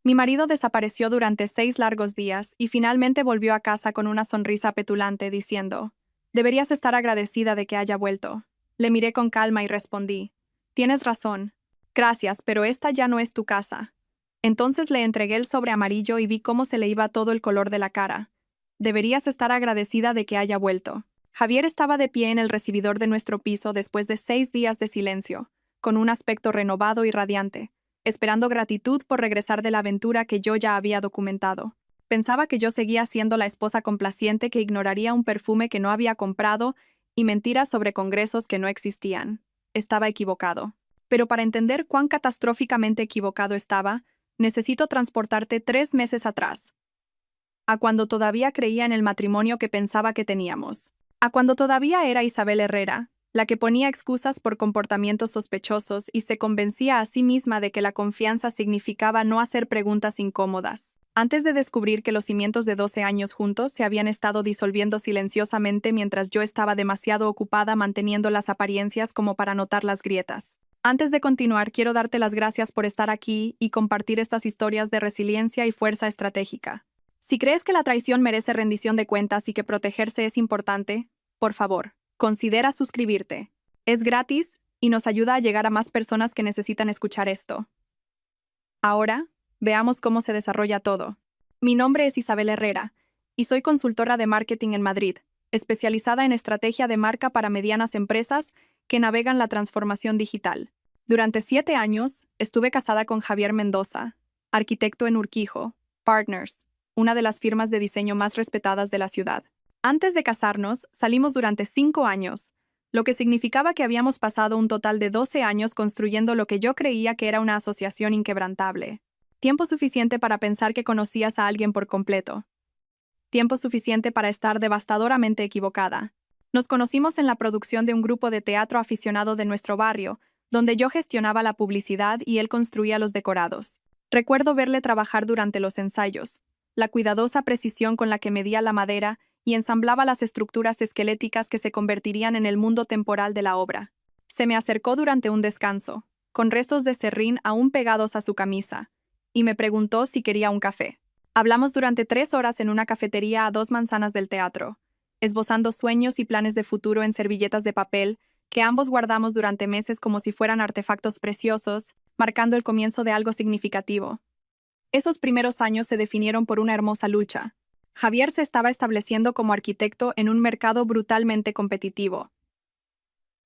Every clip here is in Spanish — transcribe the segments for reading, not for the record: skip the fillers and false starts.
Mi marido desapareció durante 6 largos días y finalmente volvió a casa con una sonrisa petulante diciendo, «Deberías estar agradecida de que haya vuelto». Le miré con calma y respondí, «Tienes razón. Gracias, pero esta ya no es tu casa». Entonces le entregué el sobre amarillo y vi cómo se le iba todo el color de la cara. «Deberías estar agradecida de que haya vuelto». Javier estaba de pie en el recibidor de nuestro piso después de 6 días de silencio, con un aspecto renovado y radiante, esperando gratitud por regresar de la aventura que yo ya había documentado. Pensaba que yo seguía siendo la esposa complaciente que ignoraría un perfume que no había comprado y mentiras sobre congresos que no existían. Estaba equivocado. Pero para entender cuán catastróficamente equivocado estaba, necesito transportarte 3 meses atrás, a cuando todavía creía en el matrimonio que pensaba que teníamos, a cuando todavía era Isabel Herrera, la que ponía excusas por comportamientos sospechosos y se convencía a sí misma de que la confianza significaba no hacer preguntas incómodas. Antes de descubrir que los cimientos de 12 años juntos se habían estado disolviendo silenciosamente mientras yo estaba demasiado ocupada manteniendo las apariencias como para notar las grietas. Antes de continuar, quiero darte las gracias por estar aquí y compartir estas historias de resiliencia y fuerza estratégica. Si crees que la traición merece rendición de cuentas y que protegerse es importante, por favor, considera suscribirte. Es gratis y nos ayuda a llegar a más personas que necesitan escuchar esto. Ahora, veamos cómo se desarrolla todo. Mi nombre es Isabel Herrera y soy consultora de marketing en Madrid, especializada en estrategia de marca para medianas empresas que navegan la transformación digital. Durante 7 años, estuve casada con Javier Mendoza, arquitecto en Urquijo, Partners, una de las firmas de diseño más respetadas de la ciudad. Antes de casarnos, salimos durante 5 años, lo que significaba que habíamos pasado un total de 12 años construyendo lo que yo creía que era una asociación inquebrantable. Tiempo suficiente para pensar que conocías a alguien por completo. Tiempo suficiente para estar devastadoramente equivocada. Nos conocimos en la producción de un grupo de teatro aficionado de nuestro barrio, donde yo gestionaba la publicidad y él construía los decorados. Recuerdo verle trabajar durante los ensayos, la cuidadosa precisión con la que medía la madera y ensamblaba las estructuras esqueléticas que se convertirían en el mundo temporal de la obra. Se me acercó durante un descanso, con restos de serrín aún pegados a su camisa, y me preguntó si quería un café. Hablamos durante 3 horas en una cafetería a 2 manzanas del teatro, esbozando sueños y planes de futuro en servilletas de papel que ambos guardamos durante meses como si fueran artefactos preciosos, marcando el comienzo de algo significativo. Esos primeros años se definieron por una hermosa lucha. Javier se estaba estableciendo como arquitecto en un mercado brutalmente competitivo,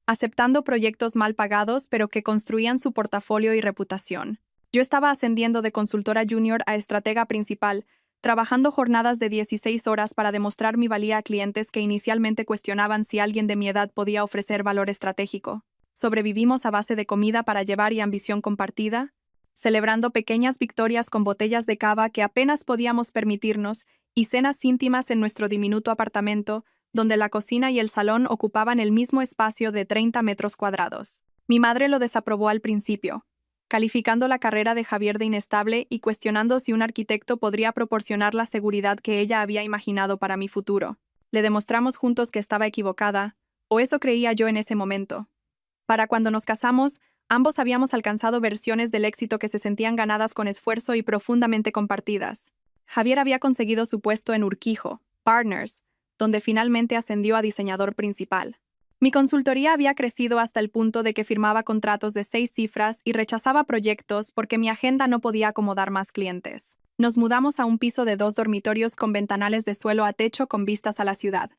aceptando proyectos mal pagados pero que construían su portafolio y reputación. Yo estaba ascendiendo de consultora junior a estratega principal, trabajando jornadas de 16 horas para demostrar mi valía a clientes que inicialmente cuestionaban si alguien de mi edad podía ofrecer valor estratégico. Sobrevivimos a base de comida para llevar y ambición compartida, celebrando pequeñas victorias con botellas de cava que apenas podíamos permitirnos y cenas íntimas en nuestro diminuto apartamento, donde la cocina y el salón ocupaban el mismo espacio de 30 metros cuadrados. Mi madre lo desaprobó al principio, calificando la carrera de Javier de inestable y cuestionando si un arquitecto podría proporcionar la seguridad que ella había imaginado para mi futuro. Le demostramos juntos que estaba equivocada, o eso creía yo en ese momento. Para cuando nos casamos, ambos habíamos alcanzado versiones del éxito que se sentían ganadas con esfuerzo y profundamente compartidas. Javier había conseguido su puesto en Urquijo, Partners, donde finalmente ascendió a diseñador principal. Mi consultoría había crecido hasta el punto de que firmaba contratos de 6 cifras y rechazaba proyectos porque mi agenda no podía acomodar más clientes. Nos mudamos a un piso de 2 dormitorios con ventanales de suelo a techo con vistas a la ciudad,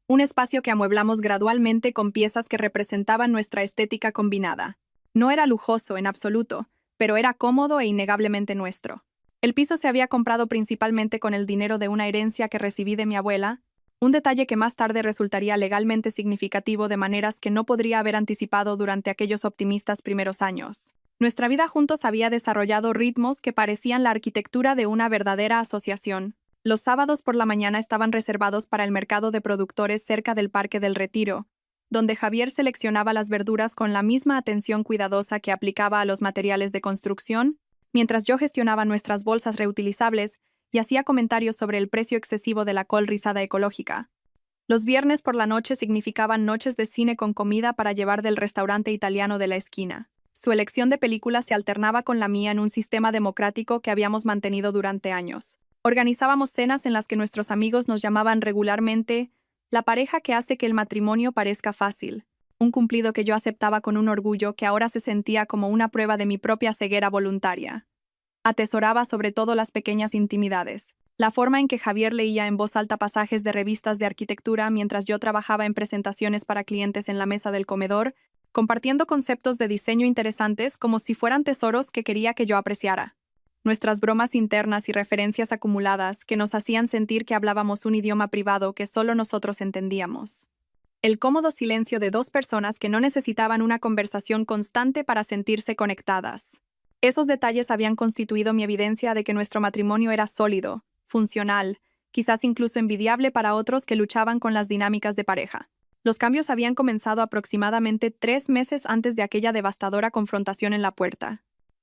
un espacio que amueblamos gradualmente con piezas que representaban nuestra estética combinada. No era lujoso en absoluto, pero era cómodo e innegablemente nuestro. El piso se había comprado principalmente con el dinero de una herencia que recibí de mi abuela, un detalle que más tarde resultaría legalmente significativo de maneras que no podría haber anticipado durante aquellos optimistas primeros años. Nuestra vida juntos había desarrollado ritmos que parecían la arquitectura de una verdadera asociación. Los sábados por la mañana estaban reservados para el mercado de productores cerca del Parque del Retiro, donde Javier seleccionaba las verduras con la misma atención cuidadosa que aplicaba a los materiales de construcción, mientras yo gestionaba nuestras bolsas reutilizables y hacía comentarios sobre el precio excesivo de la col rizada ecológica. Los viernes por la noche significaban noches de cine con comida para llevar del restaurante italiano de la esquina. Su elección de películas se alternaba con la mía en un sistema democrático que habíamos mantenido durante años. Organizábamos cenas en las que nuestros amigos nos llamaban regularmente la pareja que hace que el matrimonio parezca fácil, un cumplido que yo aceptaba con un orgullo que ahora se sentía como una prueba de mi propia ceguera voluntaria. Atesoraba sobre todo las pequeñas intimidades. La forma en que Javier leía en voz alta pasajes de revistas de arquitectura mientras yo trabajaba en presentaciones para clientes en la mesa del comedor, compartiendo conceptos de diseño interesantes como si fueran tesoros que quería que yo apreciara. Nuestras bromas internas y referencias acumuladas que nos hacían sentir que hablábamos un idioma privado que solo nosotros entendíamos. El cómodo silencio de dos personas que no necesitaban una conversación constante para sentirse conectadas. Esos detalles habían constituido mi evidencia de que nuestro matrimonio era sólido, funcional, quizás incluso envidiable para otros que luchaban con las dinámicas de pareja. Los cambios habían comenzado aproximadamente 3 meses antes de aquella devastadora confrontación en la puerta.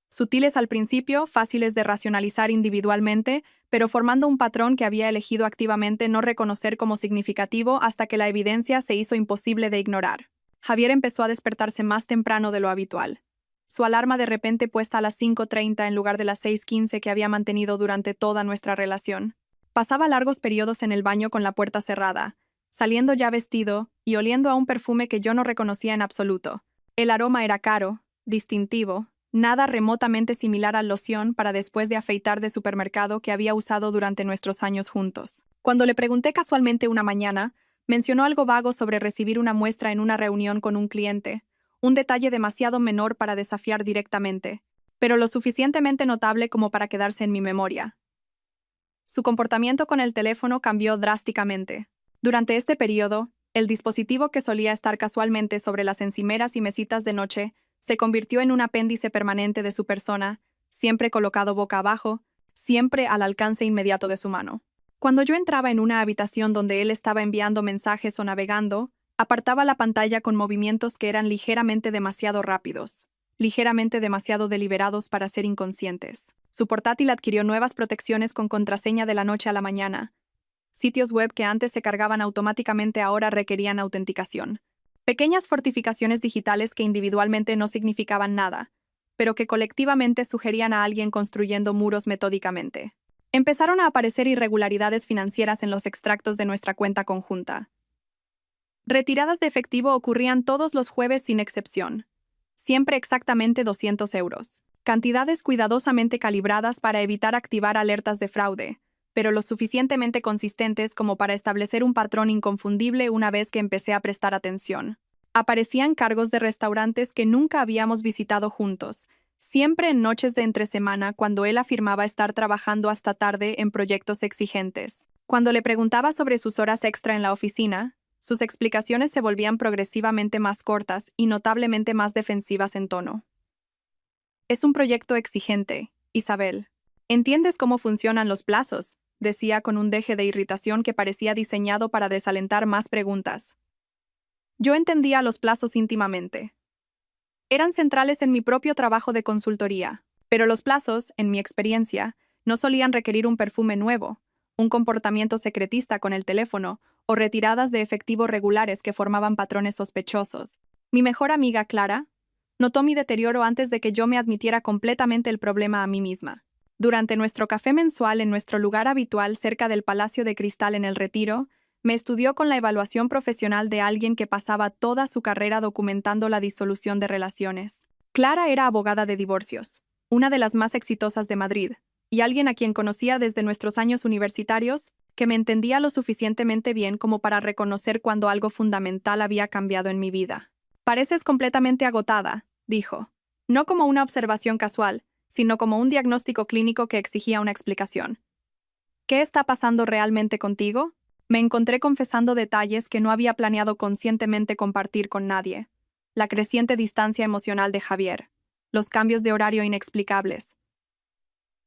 Sutiles al principio, fáciles de racionalizar individualmente, pero formando un patrón que había elegido activamente no reconocer como significativo hasta que la evidencia se hizo imposible de ignorar. Javier empezó a despertarse más temprano de lo habitual. Su alarma de repente puesta a las 5:30 en lugar de las 6:15 que había mantenido durante toda nuestra relación. Pasaba largos periodos en el baño con la puerta cerrada, saliendo ya vestido y oliendo a un perfume que yo no reconocía en absoluto. El aroma era caro, distintivo, nada remotamente similar al loción para después de afeitar de supermercado que había usado durante nuestros años juntos. Cuando le pregunté casualmente una mañana, mencionó algo vago sobre recibir una muestra en una reunión con un cliente, un detalle demasiado menor para desafiar directamente, pero lo suficientemente notable como para quedarse en mi memoria. Su comportamiento con el teléfono cambió drásticamente. Durante este periodo, el dispositivo que solía estar casualmente sobre las encimeras y mesitas de noche se convirtió en un apéndice permanente de su persona, siempre colocado boca abajo, siempre al alcance inmediato de su mano. Cuando yo entraba en una habitación donde él estaba enviando mensajes o navegando, apartaba la pantalla con movimientos que eran ligeramente demasiado rápidos, ligeramente demasiado deliberados para ser inconscientes. Su portátil adquirió nuevas protecciones con contraseña de la noche a la mañana. Sitios web que antes se cargaban automáticamente ahora requerían autenticación. Pequeñas fortificaciones digitales que individualmente no significaban nada, pero que colectivamente sugerían a alguien construyendo muros metódicamente. Empezaron a aparecer irregularidades financieras en los extractos de nuestra cuenta conjunta. Retiradas de efectivo ocurrían todos los jueves sin excepción. Siempre exactamente 200 euros. Cantidades cuidadosamente calibradas para evitar activar alertas de fraude, pero lo suficientemente consistentes como para establecer un patrón inconfundible una vez que empecé a prestar atención. Aparecían cargos de restaurantes que nunca habíamos visitado juntos, siempre en noches de entresemana cuando él afirmaba estar trabajando hasta tarde en proyectos exigentes. Cuando le preguntaba sobre sus horas extra en la oficina, sus explicaciones se volvían progresivamente más cortas y notablemente más defensivas en tono. Es un proyecto exigente, Isabel. ¿Entiendes cómo funcionan los plazos?, decía con un deje de irritación que parecía diseñado para desalentar más preguntas. Yo entendía los plazos íntimamente. Eran centrales en mi propio trabajo de consultoría, pero los plazos, en mi experiencia, no solían requerir un perfume nuevo, un comportamiento secretista con el teléfono o retiradas de efectivo regulares que formaban patrones sospechosos. Mi mejor amiga, Clara, notó mi deterioro antes de que yo me admitiera completamente el problema a mí misma. Durante nuestro café mensual en nuestro lugar habitual cerca del Palacio de Cristal en el Retiro, me estudió con la evaluación profesional de alguien que pasaba toda su carrera documentando la disolución de relaciones. Clara era abogada de divorcios, una de las más exitosas de Madrid, y alguien a quien conocía desde nuestros años universitarios, que me entendía lo suficientemente bien como para reconocer cuando algo fundamental había cambiado en mi vida. «Pareces completamente agotada», dijo. No como una observación casual, sino como un diagnóstico clínico que exigía una explicación. ¿Qué está pasando realmente contigo? Me encontré confesando detalles que no había planeado conscientemente compartir con nadie. La creciente distancia emocional de Javier, los cambios de horario inexplicables,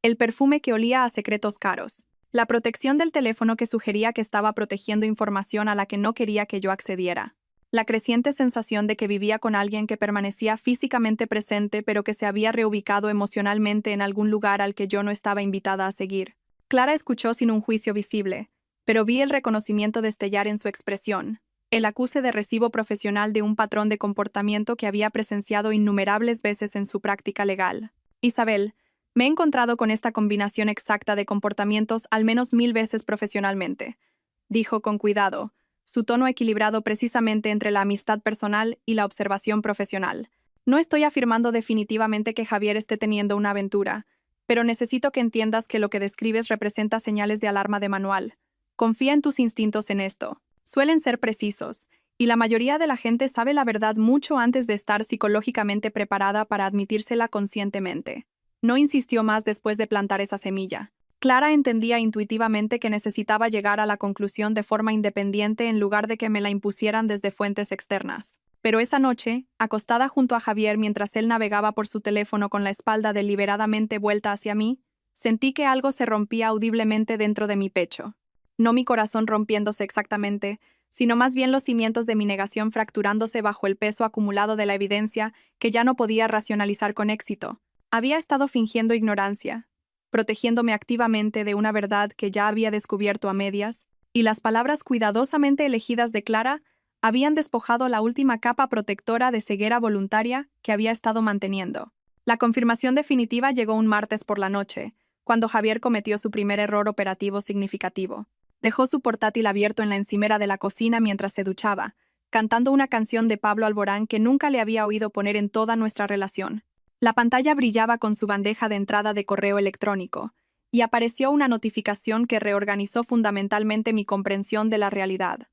el perfume que olía a secretos caros, la protección del teléfono que sugería que estaba protegiendo información a la que no quería que yo accediera, la creciente sensación de que vivía con alguien que permanecía físicamente presente pero que se había reubicado emocionalmente en algún lugar al que yo no estaba invitada a seguir. Clara escuchó sin un juicio visible, pero vi el reconocimiento destellar en su expresión. El acuse de recibo profesional de un patrón de comportamiento que había presenciado innumerables veces en su práctica legal. Isabel, me he encontrado con esta combinación exacta de comportamientos al menos 1000 veces profesionalmente, dijo con cuidado, su tono equilibrado precisamente entre la amistad personal y la observación profesional. No estoy afirmando definitivamente que Javier esté teniendo una aventura, pero necesito que entiendas que lo que describes representa señales de alarma de manual. Confía en tus instintos en esto. Suelen ser precisos, y la mayoría de la gente sabe la verdad mucho antes de estar psicológicamente preparada para admitírsela conscientemente. No insistió más después de plantar esa semilla. Clara entendía intuitivamente que necesitaba llegar a la conclusión de forma independiente en lugar de que me la impusieran desde fuentes externas. Pero esa noche, acostada junto a Javier mientras él navegaba por su teléfono con la espalda deliberadamente vuelta hacia mí, sentí que algo se rompía audiblemente dentro de mi pecho. No mi corazón rompiéndose exactamente, sino más bien los cimientos de mi negación fracturándose bajo el peso acumulado de la evidencia que ya no podía racionalizar con éxito. Había estado fingiendo ignorancia, protegiéndome activamente de una verdad que ya había descubierto a medias, y las palabras cuidadosamente elegidas de Clara habían despojado la última capa protectora de ceguera voluntaria que había estado manteniendo. La confirmación definitiva llegó un martes por la noche, cuando Javier cometió su primer error operativo significativo. Dejó su portátil abierto en la encimera de la cocina mientras se duchaba, cantando una canción de Pablo Alborán que nunca le había oído poner en toda nuestra relación. La pantalla brillaba con su bandeja de entrada de correo electrónico, y apareció una notificación que reorganizó fundamentalmente mi comprensión de la realidad.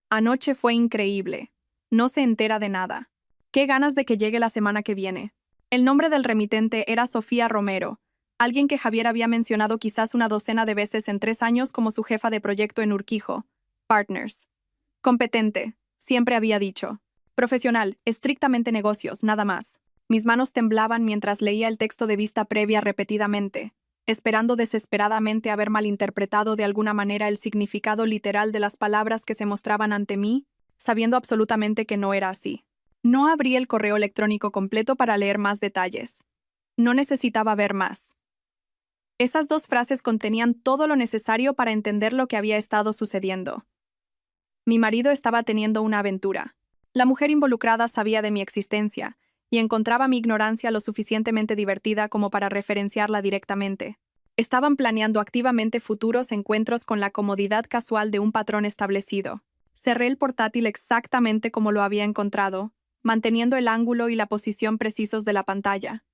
Anoche fue increíble. No se entera de nada. Qué ganas de que llegue la semana que viene. El nombre del remitente era Sofía Romero, alguien que Javier había mencionado quizás una docena de veces en 3 años como su jefa de proyecto en Urquijo Partners. Competente, siempre había dicho. Profesional, estrictamente negocios, nada más. Mis manos temblaban mientras leía el texto de vista previa repetidamente, esperando desesperadamente haber malinterpretado de alguna manera el significado literal de las palabras que se mostraban ante mí, sabiendo absolutamente que no era así. No abrí el correo electrónico completo para leer más detalles. No necesitaba ver más. Esas 2 frases contenían todo lo necesario para entender lo que había estado sucediendo. Mi marido estaba teniendo una aventura. La mujer involucrada sabía de mi existencia, y encontraba mi ignorancia lo suficientemente divertida como para referenciarla directamente. Estaban planeando activamente futuros encuentros con la comodidad casual de un patrón establecido. Cerré el portátil exactamente como lo había encontrado, manteniendo el ángulo y la posición precisos de la pantalla.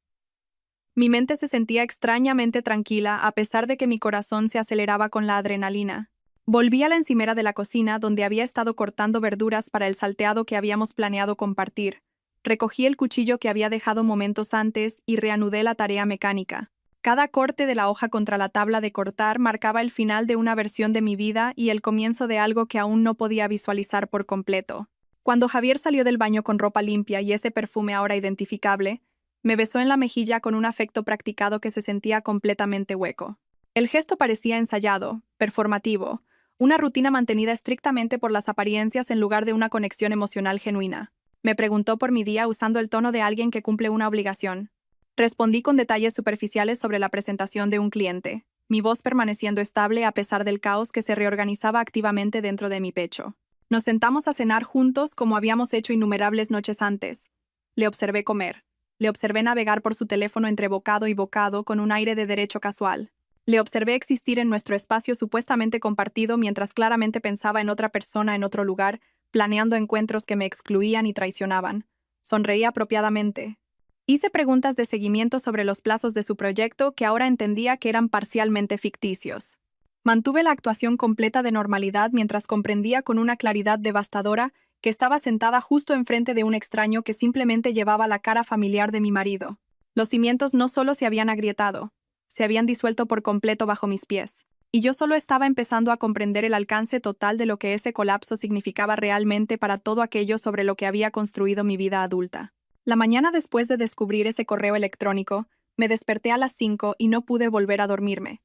Mi mente se sentía extrañamente tranquila a pesar de que mi corazón se aceleraba con la adrenalina. Volví a la encimera de la cocina donde había estado cortando verduras para el salteado que habíamos planeado compartir. Recogí el cuchillo que había dejado momentos antes y reanudé la tarea mecánica. Cada corte de la hoja contra la tabla de cortar marcaba el final de una versión de mi vida y el comienzo de algo que aún no podía visualizar por completo. Cuando Javier salió del baño con ropa limpia y ese perfume ahora identificable, me besó en la mejilla con un afecto practicado que se sentía completamente hueco. El gesto parecía ensayado, performativo, una rutina mantenida estrictamente por las apariencias en lugar de una conexión emocional genuina. Me preguntó por mi día usando el tono de alguien que cumple una obligación. Respondí con detalles superficiales sobre la presentación de un cliente, mi voz permaneciendo estable a pesar del caos que se reorganizaba activamente dentro de mi pecho. Nos sentamos a cenar juntos como habíamos hecho innumerables noches antes. Le observé comer. Le observé navegar por su teléfono entre bocado y bocado con un aire de derecho casual. Le observé existir en nuestro espacio supuestamente compartido mientras claramente pensaba en otra persona en otro lugar, planeando encuentros que me excluían y traicionaban. Sonreí apropiadamente. Hice preguntas de seguimiento sobre los plazos de su proyecto que ahora entendía que eran parcialmente ficticios. Mantuve la actuación completa de normalidad mientras comprendía con una claridad devastadora que estaba sentada justo enfrente de un extraño que simplemente llevaba la cara familiar de mi marido. Los cimientos no solo se habían agrietado, se habían disuelto por completo bajo mis pies. Y yo solo estaba empezando a comprender el alcance total de lo que ese colapso significaba realmente para todo aquello sobre lo que había construido mi vida adulta. La mañana después de descubrir ese correo electrónico, me desperté a las 5 y no pude volver a dormirme.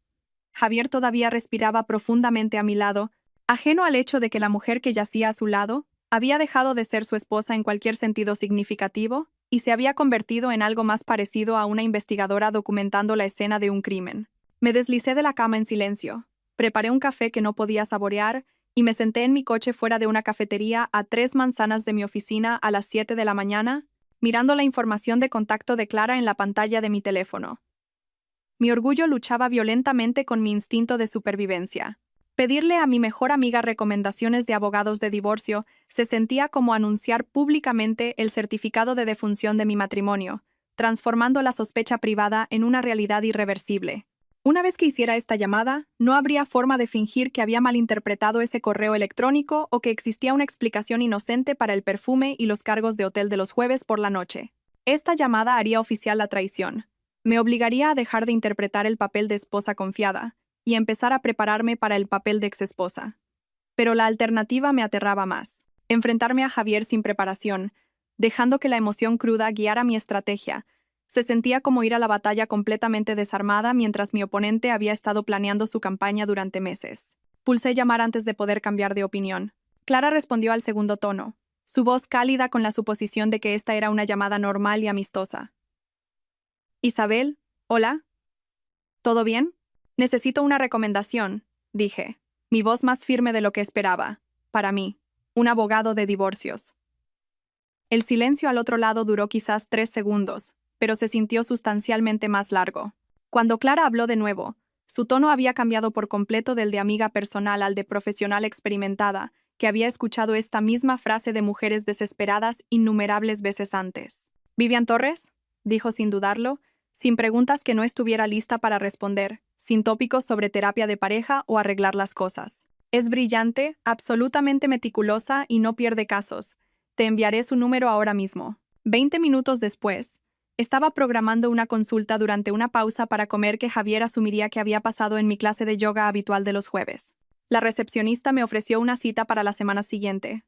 Javier todavía respiraba profundamente a mi lado, ajeno al hecho de que la mujer que yacía a su lado había dejado de ser su esposa en cualquier sentido significativo y se había convertido en algo más parecido a una investigadora documentando la escena de un crimen. Me deslicé de la cama en silencio, preparé un café que no podía saborear y me senté en mi coche fuera de una cafetería a 3 manzanas de mi oficina a las 7 de la mañana, mirando la información de contacto de Clara en la pantalla de mi teléfono. Mi orgullo luchaba violentamente con mi instinto de supervivencia. Pedirle a mi mejor amiga recomendaciones de abogados de divorcio se sentía como anunciar públicamente el certificado de defunción de mi matrimonio, transformando la sospecha privada en una realidad irreversible. Una vez que hiciera esta llamada, no habría forma de fingir que había malinterpretado ese correo electrónico o que existía una explicación inocente para el perfume y los cargos de hotel de los jueves por la noche. Esta llamada haría oficial la traición. Me obligaría a dejar de interpretar el papel de esposa confiada y empezar a prepararme para el papel de exesposa. Pero la alternativa me aterraba más. Enfrentarme a Javier sin preparación, dejando que la emoción cruda guiara mi estrategia. Se sentía como ir a la batalla completamente desarmada mientras mi oponente había estado planeando su campaña durante meses. Pulsé llamar antes de poder cambiar de opinión. Clara respondió al segundo tono, su voz cálida con la suposición de que esta era una llamada normal y amistosa. Isabel, hola. ¿Todo bien? Necesito una recomendación, dije, mi voz más firme de lo que esperaba. Para mí, un abogado de divorcios. El silencio al otro lado duró quizás 3 segundos, pero se sintió sustancialmente más largo. Cuando Clara habló de nuevo, su tono había cambiado por completo del de amiga personal al de profesional experimentada, que había escuchado esta misma frase de mujeres desesperadas innumerables veces antes. ¿Vivian Torres?, dijo sin dudarlo, sin preguntas que no estuviera lista para responder, sin tópicos sobre terapia de pareja o arreglar las cosas. Es brillante, absolutamente meticulosa y no pierde casos. Te enviaré su número ahora mismo. 20 minutos después, estaba programando una consulta durante una pausa para comer que Javier asumiría que había pasado en mi clase de yoga habitual de los jueves. La recepcionista me ofreció una cita para la semana siguiente.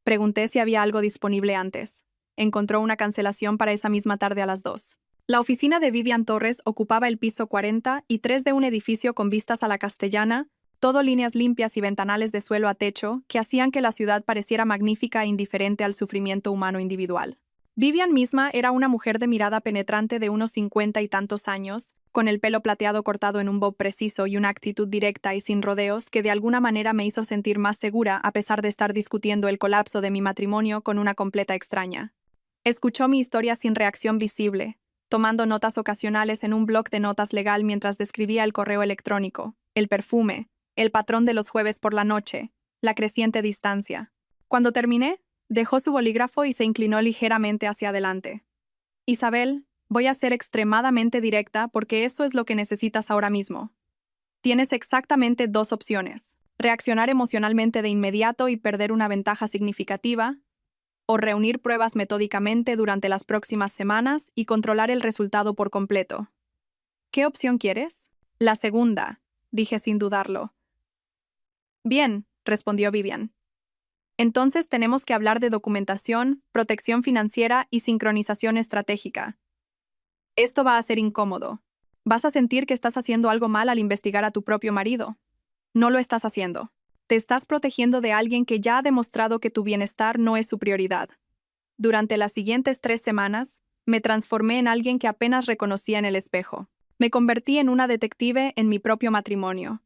Pregunté si había algo disponible antes. Encontró una cancelación para esa misma tarde a las 2. La oficina de Vivian Torres ocupaba el piso 43 de un edificio con vistas a la Castellana, todo líneas limpias y ventanales de suelo a techo que hacían que la ciudad pareciera magnífica e indiferente al sufrimiento humano individual. Vivian misma era una mujer de mirada penetrante de unos 50 y tantos años, con el pelo plateado cortado en un bob preciso y una actitud directa y sin rodeos que de alguna manera me hizo sentir más segura a pesar de estar discutiendo el colapso de mi matrimonio con una completa extraña. Escuchó mi historia sin reacción visible, tomando notas ocasionales en un bloc de notas legal mientras describía el correo electrónico, el perfume, el patrón de los jueves por la noche, la creciente distancia. Cuando terminé, dejó su bolígrafo y se inclinó ligeramente hacia adelante. Isabel, voy a ser extremadamente directa porque eso es lo que necesitas ahora mismo. Tienes exactamente 2 opciones: reaccionar emocionalmente de inmediato y perder una ventaja significativa, o reunir pruebas metódicamente durante las próximas semanas y controlar el resultado por completo. ¿Qué opción quieres? La segunda, dije sin dudarlo. Bien, respondió Vivian. Entonces tenemos que hablar de documentación, protección financiera y sincronización estratégica. Esto va a ser incómodo. Vas a sentir que estás haciendo algo mal al investigar a tu propio marido. No lo estás haciendo. Te estás protegiendo de alguien que ya ha demostrado que tu bienestar no es su prioridad. Durante las siguientes 3 semanas, me transformé en alguien que apenas reconocía en el espejo. Me convertí en una detective en mi propio matrimonio.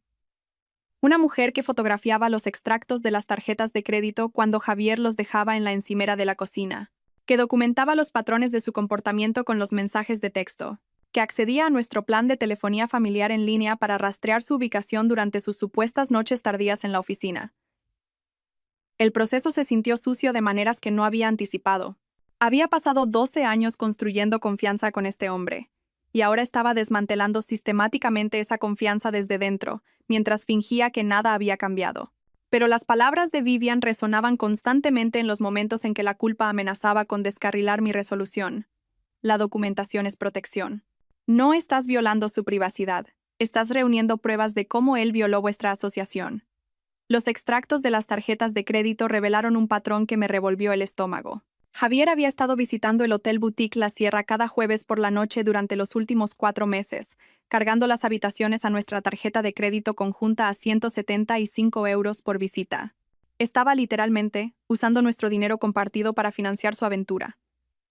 Una mujer que fotografiaba los extractos de las tarjetas de crédito cuando Javier los dejaba en la encimera de la cocina, que documentaba los patrones de su comportamiento con los mensajes de texto, que accedía a nuestro plan de telefonía familiar en línea para rastrear su ubicación durante sus supuestas noches tardías en la oficina. El proceso se sintió sucio de maneras que no había anticipado. Había pasado 12 años construyendo confianza con este hombre, y ahora estaba desmantelando sistemáticamente esa confianza desde dentro, mientras fingía que nada había cambiado. Pero las palabras de Vivian resonaban constantemente en los momentos en que la culpa amenazaba con descarrilar mi resolución. La documentación es protección. No estás violando su privacidad. Estás reuniendo pruebas de cómo él violó vuestra asociación. Los extractos de las tarjetas de crédito revelaron un patrón que me revolvió el estómago. Javier había estado visitando el Hotel Boutique La Sierra cada jueves por la noche durante los últimos 4 meses, cargando las habitaciones a nuestra tarjeta de crédito conjunta a 175 euros por visita. Estaba literalmente usando nuestro dinero compartido para financiar su aventura.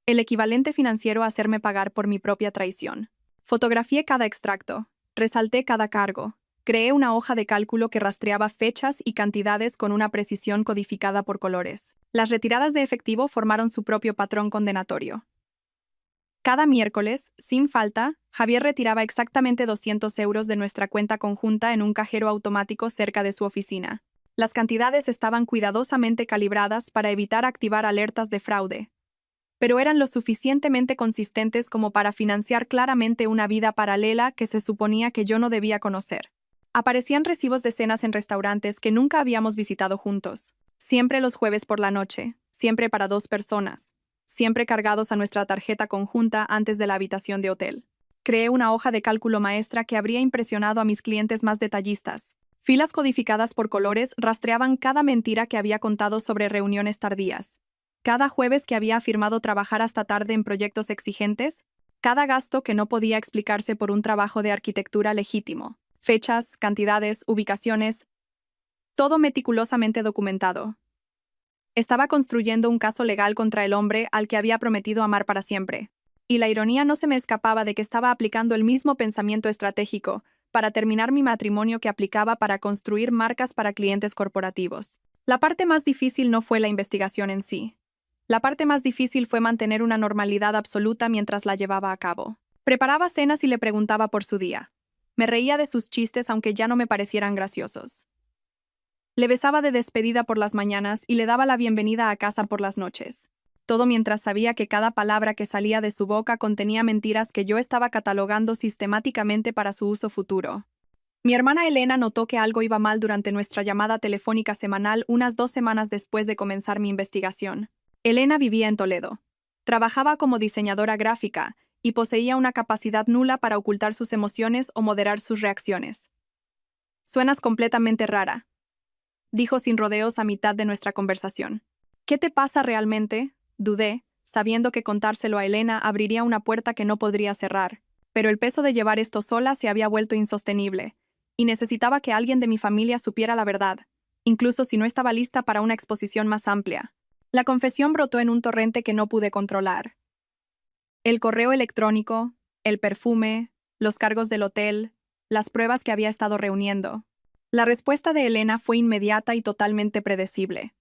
El equivalente financiero a hacerme pagar por mi propia traición. Fotografié cada extracto, resalté cada cargo, Creé una hoja de cálculo que rastreaba fechas y cantidades con una precisión codificada por colores. Las retiradas de efectivo formaron su propio patrón condenatorio. Cada miércoles, sin falta, Javier retiraba exactamente 200 euros de nuestra cuenta conjunta en un cajero automático cerca de su oficina. Las cantidades estaban cuidadosamente calibradas para evitar activar alertas de fraude, pero eran lo suficientemente consistentes como para financiar claramente una vida paralela que se suponía que yo no debía conocer. Aparecían recibos de cenas en restaurantes que nunca habíamos visitado juntos, siempre los jueves por la noche, siempre para 2 personas, siempre cargados a nuestra tarjeta conjunta antes de la habitación de hotel. Creé una hoja de cálculo maestra que habría impresionado a mis clientes más detallistas. Filas codificadas por colores rastreaban cada mentira que había contado sobre reuniones tardías, cada jueves que había afirmado trabajar hasta tarde en proyectos exigentes, cada gasto que no podía explicarse por un trabajo de arquitectura legítimo, fechas, cantidades, ubicaciones, todo meticulosamente documentado. Estaba construyendo un caso legal contra el hombre al que había prometido amar para siempre, y la ironía no se me escapaba de que estaba aplicando el mismo pensamiento estratégico para terminar mi matrimonio que aplicaba para construir marcas para clientes corporativos. La parte más difícil no fue la investigación en sí. La parte más difícil fue mantener una normalidad absoluta mientras la llevaba a cabo. Preparaba cenas y le preguntaba por su día. Me reía de sus chistes aunque ya no me parecieran graciosos. Le besaba de despedida por las mañanas y le daba la bienvenida a casa por las noches. Todo mientras sabía que cada palabra que salía de su boca contenía mentiras que yo estaba catalogando sistemáticamente para su uso futuro. Mi hermana Elena notó que algo iba mal durante nuestra llamada telefónica semanal unas 2 semanas después de comenzar mi investigación. Elena vivía en Toledo. Trabajaba como diseñadora gráfica y poseía una capacidad nula para ocultar sus emociones o moderar sus reacciones. «Suenas completamente rara», dijo sin rodeos a mitad de nuestra conversación. «¿Qué te pasa realmente?», dudé, sabiendo que contárselo a Elena abriría una puerta que no podría cerrar, pero el peso de llevar esto sola se había vuelto insostenible, y necesitaba que alguien de mi familia supiera la verdad, incluso si no estaba lista para una exposición más amplia. La confesión brotó en un torrente que no pude controlar. El correo electrónico, el perfume, los cargos del hotel, las pruebas que había estado reuniendo. La respuesta de Elena fue inmediata y totalmente predecible.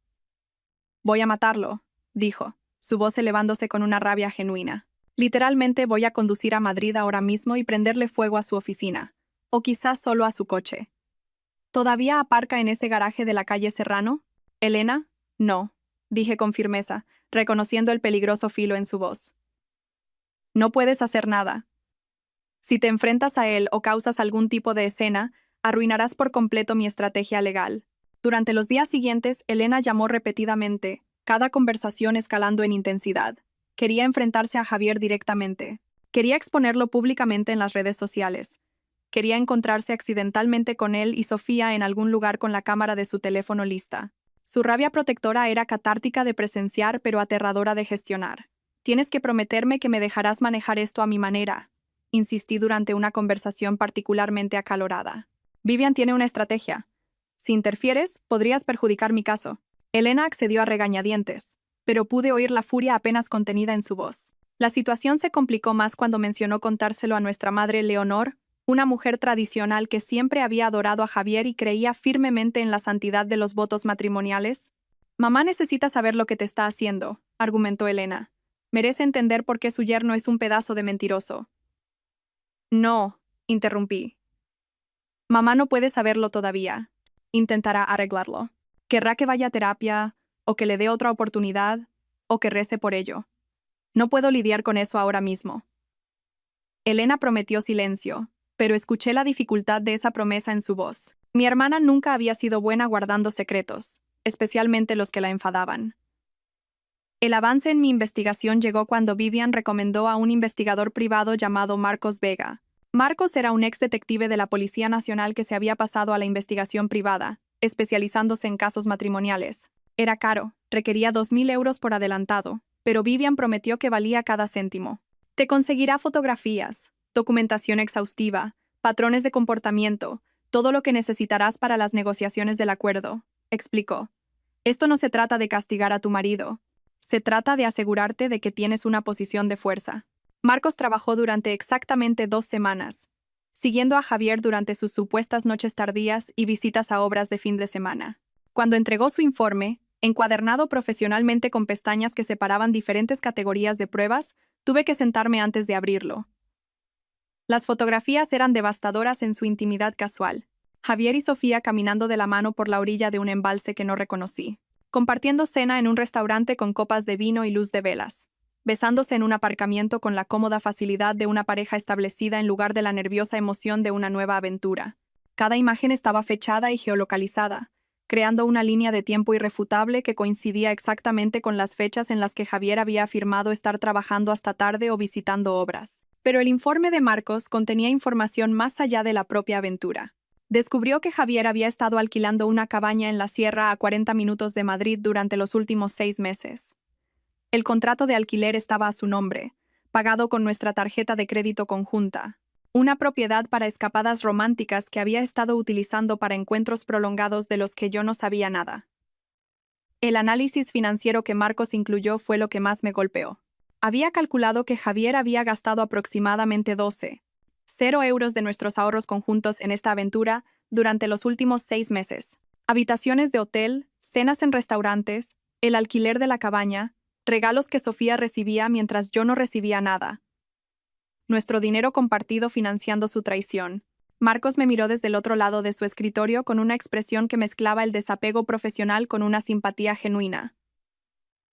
«Voy a matarlo», dijo, su voz elevándose con una rabia genuina. «Literalmente voy a conducir a Madrid ahora mismo y prenderle fuego a su oficina, o quizás solo a su coche». «¿Todavía aparca en ese garaje de la calle Serrano, Elena?» «No», dije con firmeza, reconociendo el peligroso filo en su voz. «No puedes hacer nada. Si te enfrentas a él o causas algún tipo de escena, arruinarás por completo mi estrategia legal». Durante los días siguientes, Elena llamó repetidamente, cada conversación escalando en intensidad. Quería enfrentarse a Javier directamente. Quería exponerlo públicamente en las redes sociales. Quería encontrarse accidentalmente con él y Sofía en algún lugar con la cámara de su teléfono lista. Su rabia protectora era catártica de presenciar pero aterradora de gestionar. «Tienes que prometerme que me dejarás manejar esto a mi manera», insistí durante una conversación particularmente acalorada. «Vivian tiene una estrategia. Si interfieres, podrías perjudicar mi caso». Elena accedió a regañadientes, pero pude oír la furia apenas contenida en su voz. La situación se complicó más cuando mencionó contárselo a nuestra madre Leonor, una mujer tradicional que siempre había adorado a Javier y creía firmemente en la santidad de los votos matrimoniales. «Mamá necesita saber lo que te está haciendo», argumentó Elena. «Merece entender por qué su yerno es un pedazo de mentiroso». «No», interrumpí. «Mamá no puede saberlo todavía. Intentará arreglarlo. Querrá que vaya a terapia, o que le dé otra oportunidad, o que rece por ello. No puedo lidiar con eso ahora mismo». Elena prometió silencio, pero escuché la dificultad de esa promesa en su voz. Mi hermana nunca había sido buena guardando secretos, especialmente los que la enfadaban. El avance en mi investigación llegó cuando Vivian recomendó a un investigador privado llamado Marcos Vega. Marcos era un ex detective de la Policía Nacional que se había pasado a la investigación privada, especializándose en casos matrimoniales. Era caro, requería 2.000 euros por adelantado, pero Vivian prometió que valía cada céntimo. «Te conseguirá fotografías, documentación exhaustiva, patrones de comportamiento, todo lo que necesitarás para las negociaciones del acuerdo», explicó. «Esto no se trata de castigar a tu marido. Se trata de asegurarte de que tienes una posición de fuerza». Marcos trabajó durante exactamente 2 semanas, siguiendo a Javier durante sus supuestas noches tardías y visitas a obras de fin de semana. Cuando entregó su informe, encuadernado profesionalmente con pestañas que separaban diferentes categorías de pruebas, tuve que sentarme antes de abrirlo. Las fotografías eran devastadoras en su intimidad casual. Javier y Sofía caminando de la mano por la orilla de un embalse que no reconocí, compartiendo cena en un restaurante con copas de vino y luz de velas, besándose en un aparcamiento con la cómoda facilidad de una pareja establecida en lugar de la nerviosa emoción de una nueva aventura. Cada imagen estaba fechada y geolocalizada, creando una línea de tiempo irrefutable que coincidía exactamente con las fechas en las que Javier había afirmado estar trabajando hasta tarde o visitando obras. Pero el informe de Marcos contenía información más allá de la propia aventura. Descubrió que Javier había estado alquilando una cabaña en la sierra a 40 minutos de Madrid durante los últimos 6 meses. El contrato de alquiler estaba a su nombre, pagado con nuestra tarjeta de crédito conjunta, una propiedad para escapadas románticas que había estado utilizando para encuentros prolongados de los que yo no sabía nada. El análisis financiero que Marcos incluyó fue lo que más me golpeó. Había calculado que Javier había gastado aproximadamente 12,0 euros de nuestros ahorros conjuntos en esta aventura durante los últimos 6 meses. Habitaciones de hotel, cenas en restaurantes, el alquiler de la cabaña, regalos que Sofía recibía mientras yo no recibía nada. Nuestro dinero compartido financiando su traición. Marcos me miró desde el otro lado de su escritorio con una expresión que mezclaba el desapego profesional con una simpatía genuina.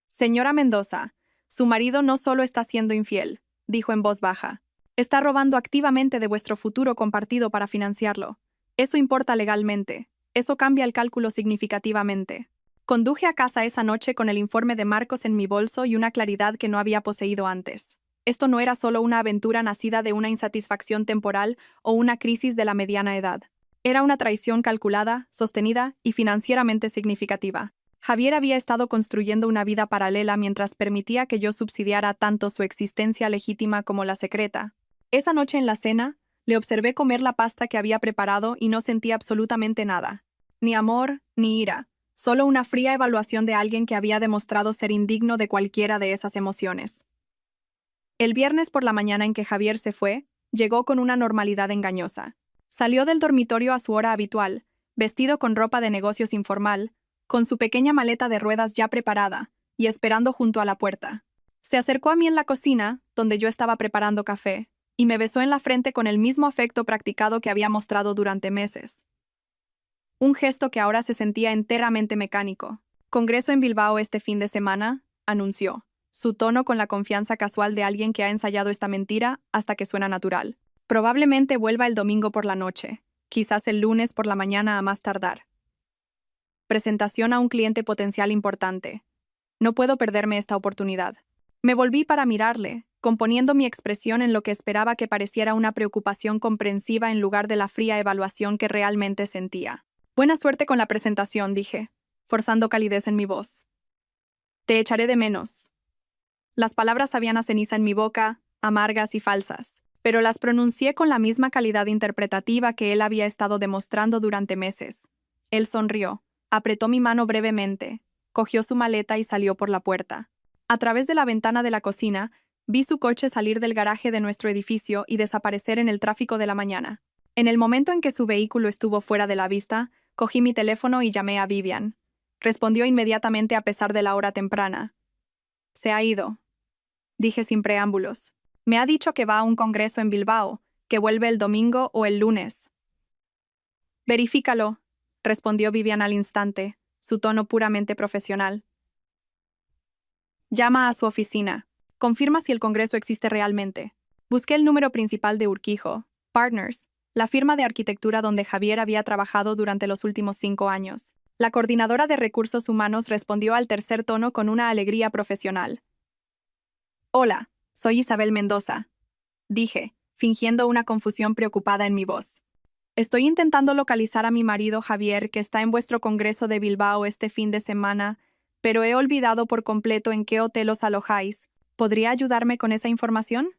Señora Mendoza, su marido no solo está siendo infiel, dijo en voz baja. Está robando activamente de vuestro futuro compartido para financiarlo. Eso importa legalmente. Eso cambia el cálculo significativamente. Conduje a casa esa noche con el informe de Marcos en mi bolso y una claridad que no había poseído antes. Esto no era solo una aventura nacida de una insatisfacción temporal o una crisis de la mediana edad. Era una traición calculada, sostenida y financieramente significativa. Javier había estado construyendo una vida paralela mientras permitía que yo subsidiara tanto su existencia legítima como la secreta. Esa noche en la cena, le observé comer la pasta que había preparado y no sentí absolutamente nada. Ni amor, ni ira. Solo una fría evaluación de alguien que había demostrado ser indigno de cualquiera de esas emociones. El viernes por la mañana en que Javier se fue, llegó con una normalidad engañosa. Salió del dormitorio a su hora habitual, vestido con ropa de negocios informal, con su pequeña maleta de ruedas ya preparada, y esperando junto a la puerta. Se acercó a mí en la cocina, donde yo estaba preparando café, y me besó en la frente con el mismo afecto practicado que había mostrado durante meses. Un gesto que ahora se sentía enteramente mecánico. Congreso en Bilbao este fin de semana, anunció, su tono con la confianza casual de alguien que ha ensayado esta mentira hasta que suena natural. Probablemente vuelva el domingo por la noche, quizás el lunes por la mañana a más tardar. Presentación a un cliente potencial importante. No puedo perderme esta oportunidad. Me volví para mirarle, componiendo mi expresión en lo que esperaba que pareciera una preocupación comprensiva en lugar de la fría evaluación que realmente sentía. Buena suerte con la presentación, dije, forzando calidez en mi voz. Te echaré de menos. Las palabras sabían a ceniza en mi boca, amargas y falsas, pero las pronuncié con la misma calidad interpretativa que él había estado demostrando durante meses. Él sonrió, apretó mi mano brevemente, cogió su maleta y salió por la puerta. A través de la ventana de la cocina, vi su coche salir del garaje de nuestro edificio y desaparecer en el tráfico de la mañana. En el momento en que su vehículo estuvo fuera de la vista, cogí mi teléfono y llamé a Vivian. Respondió inmediatamente a pesar de la hora temprana. Se ha ido, dije sin preámbulos. Me ha dicho que va a un congreso en Bilbao, que vuelve el domingo o el lunes. Verifícalo, respondió Vivian al instante, su tono puramente profesional. Llama a su oficina. Confirma si el congreso existe realmente. Busqué el número principal de Urquijo, Partners, la firma de arquitectura donde Javier había trabajado durante los últimos 5 años. La coordinadora de recursos humanos respondió al tercer tono con una alegría profesional. Hola, soy Isabel Mendoza, dije, fingiendo una confusión preocupada en mi voz. Estoy intentando localizar a mi marido Javier, que está en vuestro congreso de Bilbao este fin de semana, pero he olvidado por completo en qué hotel os alojáis. ¿Podría ayudarme con esa información?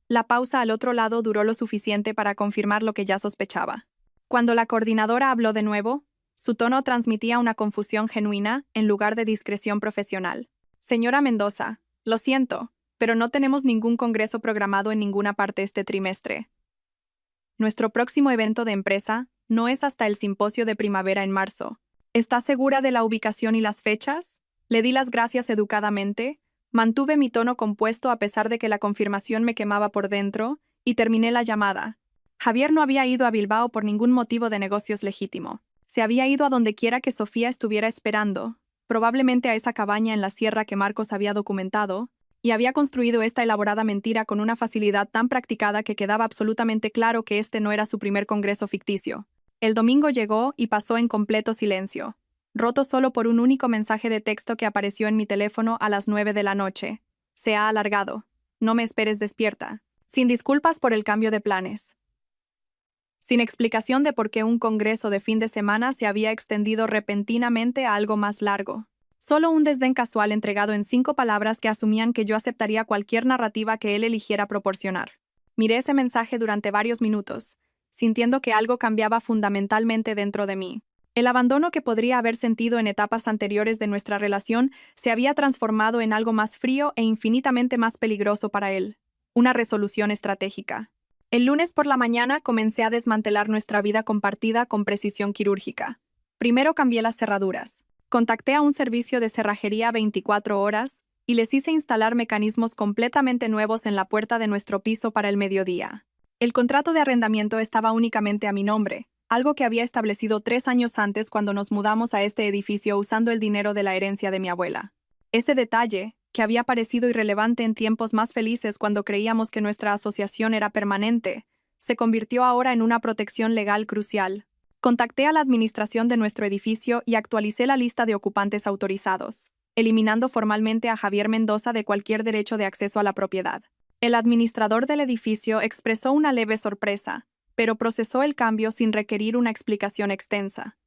La pausa al otro lado duró lo suficiente para confirmar lo que ya sospechaba. Cuando la coordinadora habló de nuevo, su tono transmitía una confusión genuina en lugar de discreción profesional. Señora Mendoza, lo siento, pero no tenemos ningún congreso programado en ninguna parte este trimestre. Nuestro próximo evento de empresa no es hasta el simposio de primavera en marzo. ¿Estás segura de la ubicación y las fechas? Le di las gracias educadamente, mantuve mi tono compuesto a pesar de que la confirmación me quemaba por dentro, y terminé la llamada. Javier no había ido a Bilbao por ningún motivo de negocios legítimo. Se había ido a donde quiera que Sofía estuviera esperando, probablemente a esa cabaña en la sierra que Marcos había documentado, y había construido esta elaborada mentira con una facilidad tan practicada que quedaba absolutamente claro que este no era su primer congreso ficticio. El domingo llegó y pasó en completo silencio, roto solo por un único mensaje de texto que apareció en mi teléfono a las 9 de la noche. Se ha alargado. No me esperes despierta. Sin disculpas por el cambio de planes. Sin explicación de por qué un congreso de fin de semana se había extendido repentinamente a algo más largo. Solo un desdén casual entregado en 5 palabras que asumían que yo aceptaría cualquier narrativa que él eligiera proporcionar. Miré ese mensaje durante varios minutos, sintiendo que algo cambiaba fundamentalmente dentro de mí. El abandono que podría haber sentido en etapas anteriores de nuestra relación se había transformado en algo más frío e infinitamente más peligroso para él. Una resolución estratégica. El lunes por la mañana comencé a desmantelar nuestra vida compartida con precisión quirúrgica. Primero cambié las cerraduras. Contacté a un servicio de cerrajería 24 horas y les hice instalar mecanismos completamente nuevos en la puerta de nuestro piso para el mediodía. El contrato de arrendamiento estaba únicamente a mi nombre, algo que había establecido 3 años antes cuando nos mudamos a este edificio usando el dinero de la herencia de mi abuela. Ese detalle, que había parecido irrelevante en tiempos más felices cuando creíamos que nuestra asociación era permanente, se convirtió ahora en una protección legal crucial. Contacté a la administración de nuestro edificio y actualicé la lista de ocupantes autorizados, eliminando formalmente a Javier Mendoza de cualquier derecho de acceso a la propiedad. El administrador del edificio expresó una leve sorpresa, pero procesó el cambio sin requerir una explicación extensa.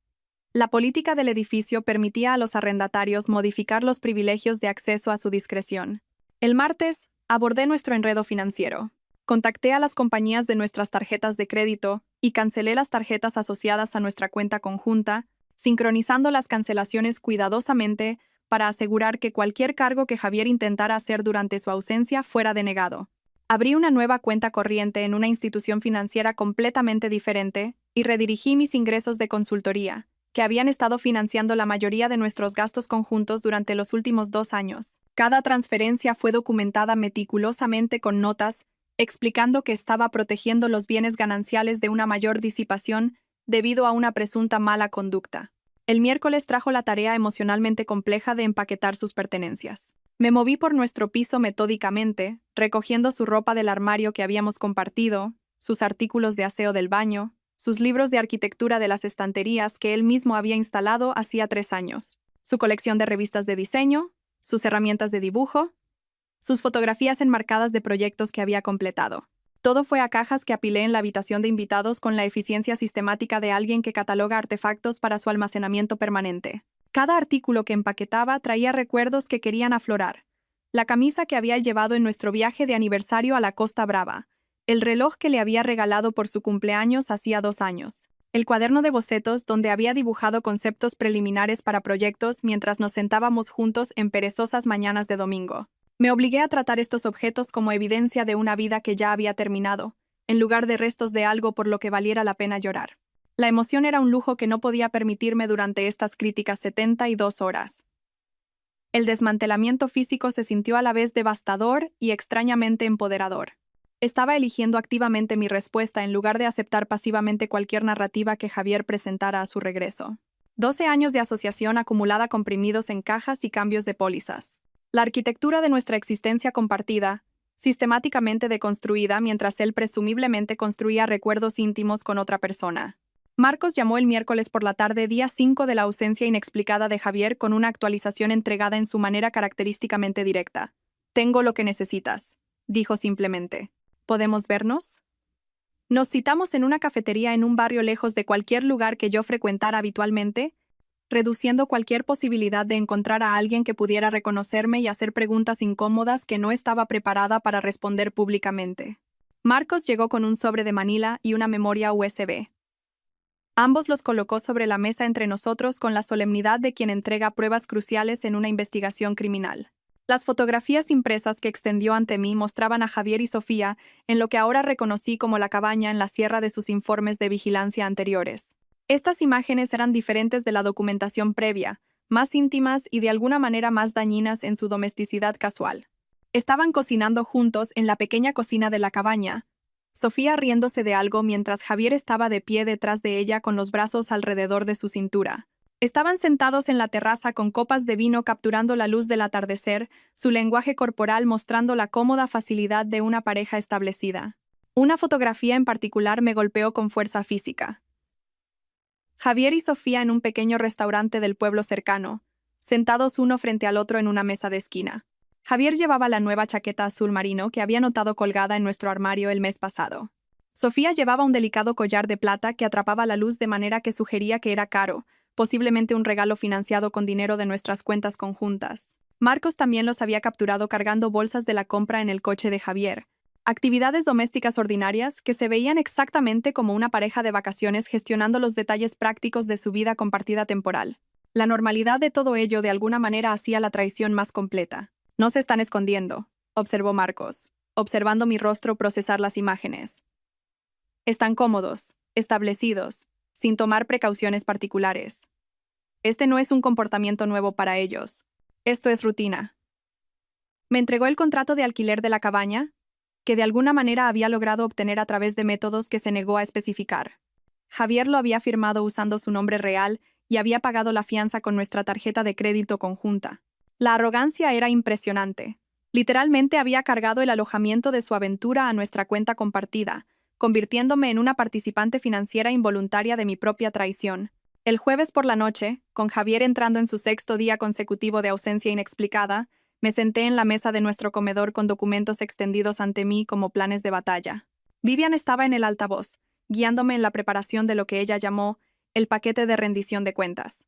La política del edificio permitía a los arrendatarios modificar los privilegios de acceso a su discreción. El martes, abordé nuestro enredo financiero. Contacté a las compañías de nuestras tarjetas de crédito y cancelé las tarjetas asociadas a nuestra cuenta conjunta, sincronizando las cancelaciones cuidadosamente para asegurar que cualquier cargo que Javier intentara hacer durante su ausencia fuera denegado. Abrí una nueva cuenta corriente en una institución financiera completamente diferente y redirigí mis ingresos de consultoría, que habían estado financiando la mayoría de nuestros gastos conjuntos durante los últimos 2 años. Cada transferencia fue documentada meticulosamente con notas, explicando que estaba protegiendo los bienes gananciales de una mayor disipación debido a una presunta mala conducta. El miércoles trajo la tarea emocionalmente compleja de empaquetar sus pertenencias. Me moví por nuestro piso metódicamente, recogiendo su ropa del armario que habíamos compartido, sus artículos de aseo del baño, sus libros de arquitectura de las estanterías que él mismo había instalado hacía 3 años, su colección de revistas de diseño, sus herramientas de dibujo, sus fotografías enmarcadas de proyectos que había completado. Todo fue a cajas que apilé en la habitación de invitados con la eficiencia sistemática de alguien que cataloga artefactos para su almacenamiento permanente. Cada artículo que empaquetaba traía recuerdos que querían aflorar. La camisa que había llevado en nuestro viaje de aniversario a la Costa Brava, el reloj que le había regalado por su cumpleaños hacía 2 años, el cuaderno de bocetos donde había dibujado conceptos preliminares para proyectos mientras nos sentábamos juntos en perezosas mañanas de domingo. Me obligué a tratar estos objetos como evidencia de una vida que ya había terminado, en lugar de restos de algo por lo que valiera la pena llorar. La emoción era un lujo que no podía permitirme durante estas críticas 72 horas. El desmantelamiento físico se sintió a la vez devastador y extrañamente empoderador. Estaba eligiendo activamente mi respuesta en lugar de aceptar pasivamente cualquier narrativa que Javier presentara a su regreso. 12 años de asociación acumulada comprimidos en cajas y cambios de pólizas. La arquitectura de nuestra existencia compartida, sistemáticamente deconstruida mientras él presumiblemente construía recuerdos íntimos con otra persona. Marcos llamó el miércoles por la tarde, día 5 de la ausencia inexplicada de Javier, con una actualización entregada en su manera característicamente directa. «Tengo lo que necesitas», dijo simplemente. «¿Podemos vernos?» Nos citamos en una cafetería en un barrio lejos de cualquier lugar que yo frecuentara habitualmente, reduciendo cualquier posibilidad de encontrar a alguien que pudiera reconocerme y hacer preguntas incómodas que no estaba preparada para responder públicamente. Marcos llegó con un sobre de Manila y una memoria USB. Ambos los colocó sobre la mesa entre nosotros con la solemnidad de quien entrega pruebas cruciales en una investigación criminal. Las fotografías impresas que extendió ante mí mostraban a Javier y Sofía en lo que ahora reconocí como la cabaña en la sierra de sus informes de vigilancia anteriores. Estas imágenes eran diferentes de la documentación previa, más íntimas y de alguna manera más dañinas en su domesticidad casual. Estaban cocinando juntos en la pequeña cocina de la cabaña, Sofía riéndose de algo mientras Javier estaba de pie detrás de ella con los brazos alrededor de su cintura. Estaban sentados en la terraza con copas de vino capturando la luz del atardecer, su lenguaje corporal mostrando la cómoda facilidad de una pareja establecida. Una fotografía en particular me golpeó con fuerza física. Javier y Sofía en un pequeño restaurante del pueblo cercano, sentados uno frente al otro en una mesa de esquina. Javier llevaba la nueva chaqueta azul marino que había notado colgada en nuestro armario el mes pasado. Sofía llevaba un delicado collar de plata que atrapaba la luz de manera que sugería que era caro, posiblemente un regalo financiado con dinero de nuestras cuentas conjuntas. Marcos también los había capturado cargando bolsas de la compra en el coche de Javier. Actividades domésticas ordinarias que se veían exactamente como una pareja de vacaciones gestionando los detalles prácticos de su vida compartida temporal. La normalidad de todo ello de alguna manera hacía la traición más completa. No se están escondiendo, observó Marcos, observando mi rostro procesar las imágenes. Están cómodos, establecidos, sin tomar precauciones particulares. Este no es un comportamiento nuevo para ellos. Esto es rutina. Me entregó el contrato de alquiler de la cabaña, que de alguna manera había logrado obtener a través de métodos que se negó a especificar. Javier lo había firmado usando su nombre real y había pagado la fianza con nuestra tarjeta de crédito conjunta. La arrogancia era impresionante. Literalmente había cargado el alojamiento de su aventura a nuestra cuenta compartida, convirtiéndome en una participante financiera involuntaria de mi propia traición. El jueves por la noche, con Javier entrando en su 6º día consecutivo de ausencia inexplicada, me senté en la mesa de nuestro comedor con documentos extendidos ante mí como planes de batalla. Vivian estaba en el altavoz, guiándome en la preparación de lo que ella llamó el paquete de rendición de cuentas.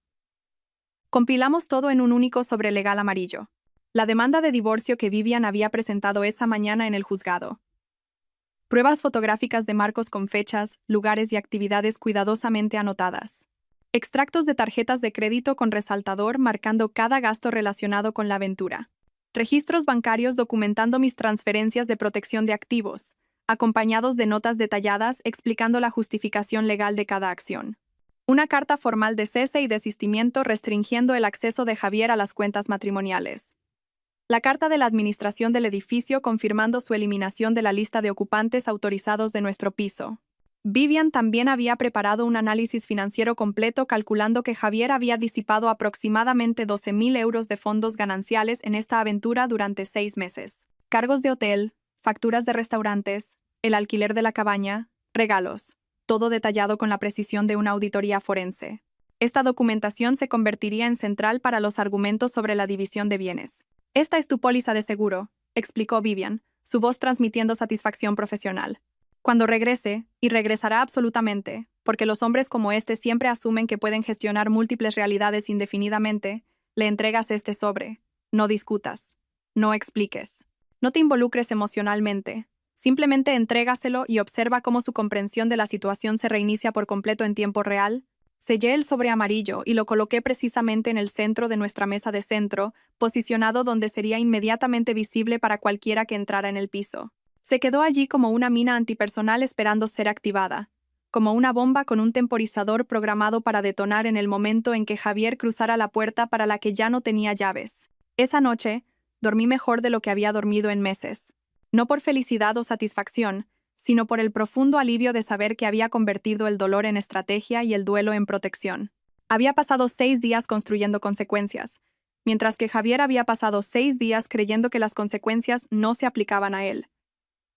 Compilamos todo en un único sobre legal amarillo. La demanda de divorcio que Vivian había presentado esa mañana en el juzgado. Pruebas fotográficas de Marcos con fechas, lugares y actividades cuidadosamente anotadas. Extractos de tarjetas de crédito con resaltador marcando cada gasto relacionado con la aventura. Registros bancarios documentando mis transferencias de protección de activos, acompañados de notas detalladas explicando la justificación legal de cada acción. Una carta formal de cese y desistimiento restringiendo el acceso de Javier a las cuentas matrimoniales. La carta de la administración del edificio confirmando su eliminación de la lista de ocupantes autorizados de nuestro piso. Vivian también había preparado un análisis financiero completo calculando que Javier había disipado aproximadamente 12.000 euros de fondos gananciales en esta aventura durante 6 meses. Cargos de hotel, facturas de restaurantes, el alquiler de la cabaña, regalos. Todo detallado con la precisión de una auditoría forense. Esta documentación se convertiría en central para los argumentos sobre la división de bienes. Esta es tu póliza de seguro, explicó Vivian, su voz transmitiendo satisfacción profesional. Cuando regrese, y regresará absolutamente, porque los hombres como este siempre asumen que pueden gestionar múltiples realidades indefinidamente, le entregas este sobre. No discutas. No expliques. No te involucres emocionalmente. Simplemente entrégaselo y observa cómo su comprensión de la situación se reinicia por completo en tiempo real. Sellé el sobre amarillo y lo coloqué precisamente en el centro de nuestra mesa de centro, posicionado donde sería inmediatamente visible para cualquiera que entrara en el piso. Se quedó allí como una mina antipersonal esperando ser activada, como una bomba con un temporizador programado para detonar en el momento en que Javier cruzara la puerta para la que ya no tenía llaves. Esa noche, dormí mejor de lo que había dormido en meses. No por felicidad o satisfacción, sino por el profundo alivio de saber que había convertido el dolor en estrategia y el duelo en protección. Había pasado 6 días construyendo consecuencias, mientras que Javier había pasado 6 días creyendo que las consecuencias no se aplicaban a él.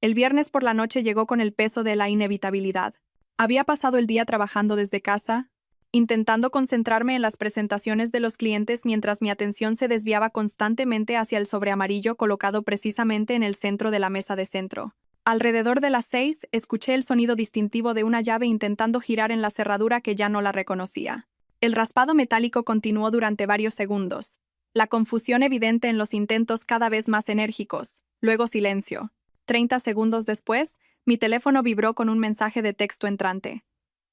El viernes por la noche llegó con el peso de la inevitabilidad. Había pasado el día trabajando desde casa, intentando concentrarme en las presentaciones de los clientes mientras mi atención se desviaba constantemente hacia el sobre amarillo colocado precisamente en el centro de la mesa de centro. Alrededor de las 6, escuché el sonido distintivo de una llave intentando girar en la cerradura que ya no la reconocía. El raspado metálico continuó durante varios segundos. La confusión evidente en los intentos cada vez más enérgicos. Luego silencio. 30 segundos después, mi teléfono vibró con un mensaje de texto entrante.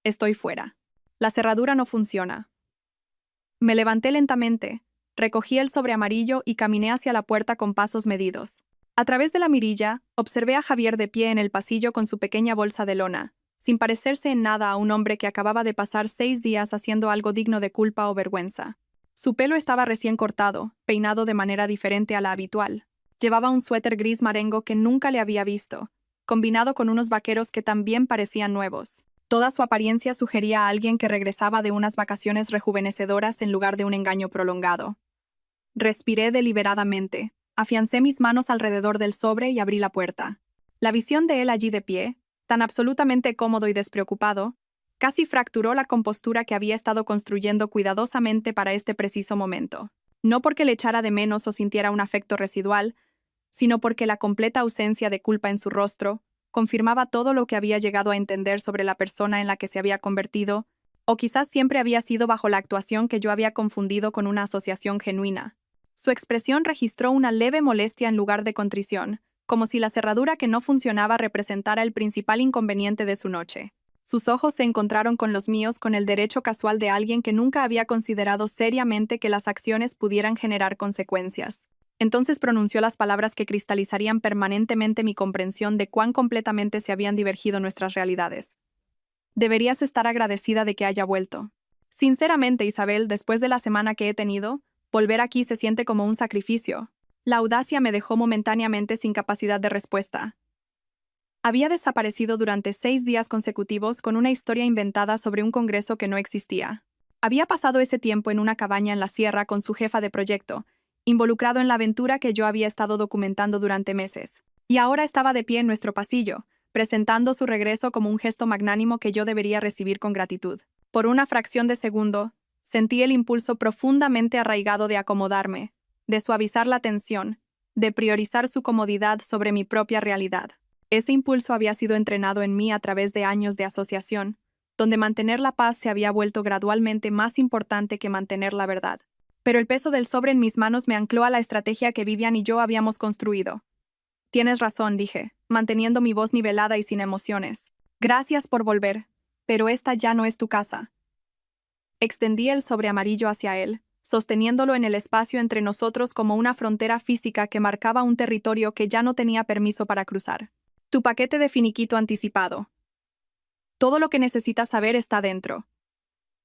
Estoy fuera. La cerradura no funciona. Me levanté lentamente, Recogí el sobre amarillo y caminé hacia la puerta con pasos medidos. A través de la mirilla, observé a Javier de pie en el pasillo con su pequeña bolsa de lona, sin parecerse en nada a un hombre que acababa de pasar 6 días haciendo algo digno de culpa o vergüenza. Su pelo estaba recién cortado, peinado de manera diferente a la habitual. Llevaba un suéter gris marengo que nunca le había visto, combinado con unos vaqueros que también parecían nuevos. Toda su apariencia sugería a alguien que regresaba de unas vacaciones rejuvenecedoras en lugar de un engaño prolongado. Respiré deliberadamente, afiancé mis manos alrededor del sobre y abrí la puerta. La visión de él allí de pie, tan absolutamente cómodo y despreocupado, casi fracturó la compostura que había estado construyendo cuidadosamente para este preciso momento. No porque le echara de menos o sintiera un afecto residual, sino porque la completa ausencia de culpa en su rostro confirmaba todo lo que había llegado a entender sobre la persona en la que se había convertido, o quizás siempre había sido bajo la actuación que yo había confundido con una asociación genuina. Su expresión registró una leve molestia en lugar de contrición, como si la cerradura que no funcionaba representara el principal inconveniente de su noche. Sus ojos se encontraron con los míos con el derecho casual de alguien que nunca había considerado seriamente que las acciones pudieran generar consecuencias. Entonces pronunció las palabras que cristalizarían permanentemente mi comprensión de cuán completamente se habían divergido nuestras realidades. Deberías estar agradecida de que haya vuelto. Sinceramente, Isabel, después de la semana que he tenido, volver aquí se siente como un sacrificio. La audacia me dejó momentáneamente sin capacidad de respuesta. Había desaparecido durante 6 días consecutivos con una historia inventada sobre un congreso que no existía. Había pasado ese tiempo en una cabaña en la sierra con su jefa de proyecto, involucrado en la aventura que yo había estado documentando durante meses. Y ahora estaba de pie en nuestro pasillo, presentando su regreso como un gesto magnánimo que yo debería recibir con gratitud. Por una fracción de segundo, sentí el impulso profundamente arraigado de acomodarme, de suavizar la tensión, de priorizar su comodidad sobre mi propia realidad. Ese impulso había sido entrenado en mí a través de años de asociación, donde mantener la paz se había vuelto gradualmente más importante que mantener la verdad. Pero el peso del sobre en mis manos me ancló a la estrategia que Vivian y yo habíamos construido. Tienes razón, dije, manteniendo mi voz nivelada y sin emociones. Gracias por volver, pero esta ya no es tu casa. Extendí el sobre amarillo hacia él, sosteniéndolo en el espacio entre nosotros como una frontera física que marcaba un territorio que ya no tenía permiso para cruzar. Tu paquete de finiquito anticipado. Todo lo que necesitas saber está dentro.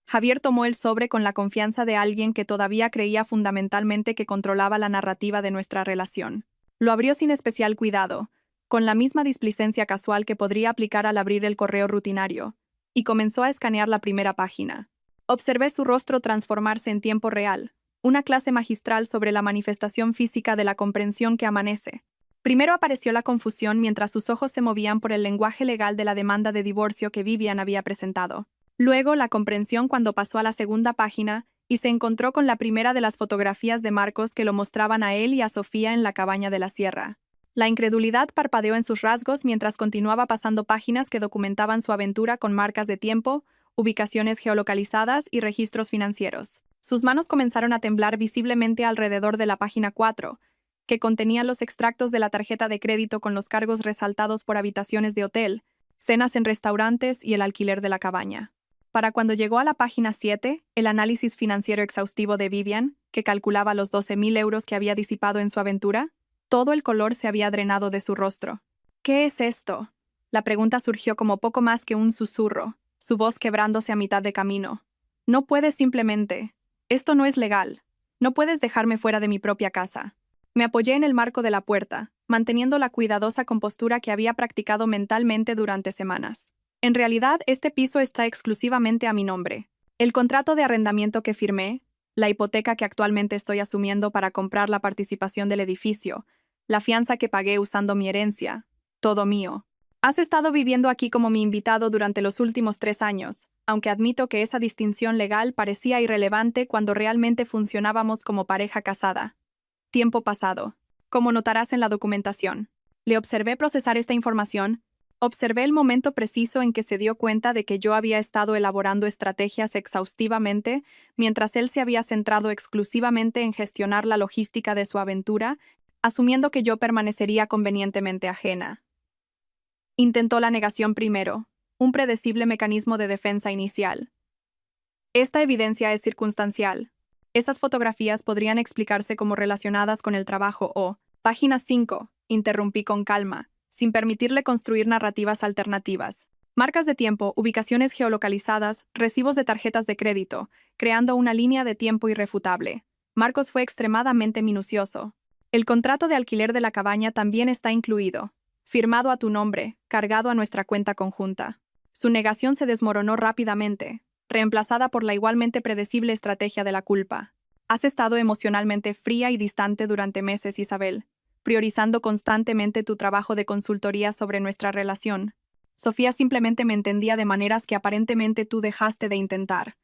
Javier tomó el sobre con la confianza de alguien que todavía creía fundamentalmente que controlaba la narrativa de nuestra relación. Lo abrió sin especial cuidado, con la misma displicencia casual que podría aplicar al abrir el correo rutinario, y comenzó a escanear la primera página. Observé su rostro transformarse en tiempo real, una clase magistral sobre la manifestación física de la comprensión que amanece. Primero apareció la confusión mientras sus ojos se movían por el lenguaje legal de la demanda de divorcio que Vivian había presentado. Luego la comprensión cuando pasó a la segunda página y se encontró con la primera de las fotografías de Marcos que lo mostraban a él y a Sofía en la cabaña de la sierra. La incredulidad parpadeó en sus rasgos mientras continuaba pasando páginas que documentaban su aventura con marcas de tiempo, ubicaciones geolocalizadas y registros financieros. Sus manos comenzaron a temblar visiblemente alrededor de la página 4, que contenía los extractos de la tarjeta de crédito con los cargos resaltados por habitaciones de hotel, cenas en restaurantes y el alquiler de la cabaña. Para cuando llegó a la página 7, el análisis financiero exhaustivo de Vivian, que calculaba los 12.000 euros que había disipado en su aventura, todo el color se había drenado de su rostro. ¿Qué es esto? La pregunta surgió como poco más que un susurro, su voz quebrándose a mitad de camino. No puedes simplemente. Esto no es legal. No puedes dejarme fuera de mi propia casa. Me apoyé en el marco de la puerta, manteniendo la cuidadosa compostura que había practicado mentalmente durante semanas. En realidad, este piso está exclusivamente a mi nombre. El contrato de arrendamiento que firmé, la hipoteca que actualmente estoy asumiendo para comprar la participación del edificio, la fianza que pagué usando mi herencia, todo mío. Has estado viviendo aquí como mi invitado durante los últimos 3 años, aunque admito que esa distinción legal parecía irrelevante cuando realmente funcionábamos como pareja casada. Tiempo pasado. Como notarás en la documentación. Le observé procesar esta información. Observé el momento preciso en que se dio cuenta de que yo había estado elaborando estrategias exhaustivamente, mientras él se había centrado exclusivamente en gestionar la logística de su aventura, asumiendo que yo permanecería convenientemente ajena. Intentó la negación primero, un predecible mecanismo de defensa inicial. Esta evidencia es circunstancial. Esas fotografías podrían explicarse como relacionadas con el trabajo o, página 5, interrumpí con calma, sin permitirle construir narrativas alternativas. Marcas de tiempo, ubicaciones geolocalizadas, recibos de tarjetas de crédito, creando una línea de tiempo irrefutable. Marcos fue extremadamente minucioso. El contrato de alquiler de la cabaña también está incluido, firmado a tu nombre, cargado a nuestra cuenta conjunta. Su negación se desmoronó rápidamente, reemplazada por la igualmente predecible estrategia de la culpa. Has estado emocionalmente fría y distante durante meses, Isabel, priorizando constantemente tu trabajo de consultoría sobre nuestra relación. Sofía simplemente me entendía de maneras que aparentemente tú dejaste de intentar.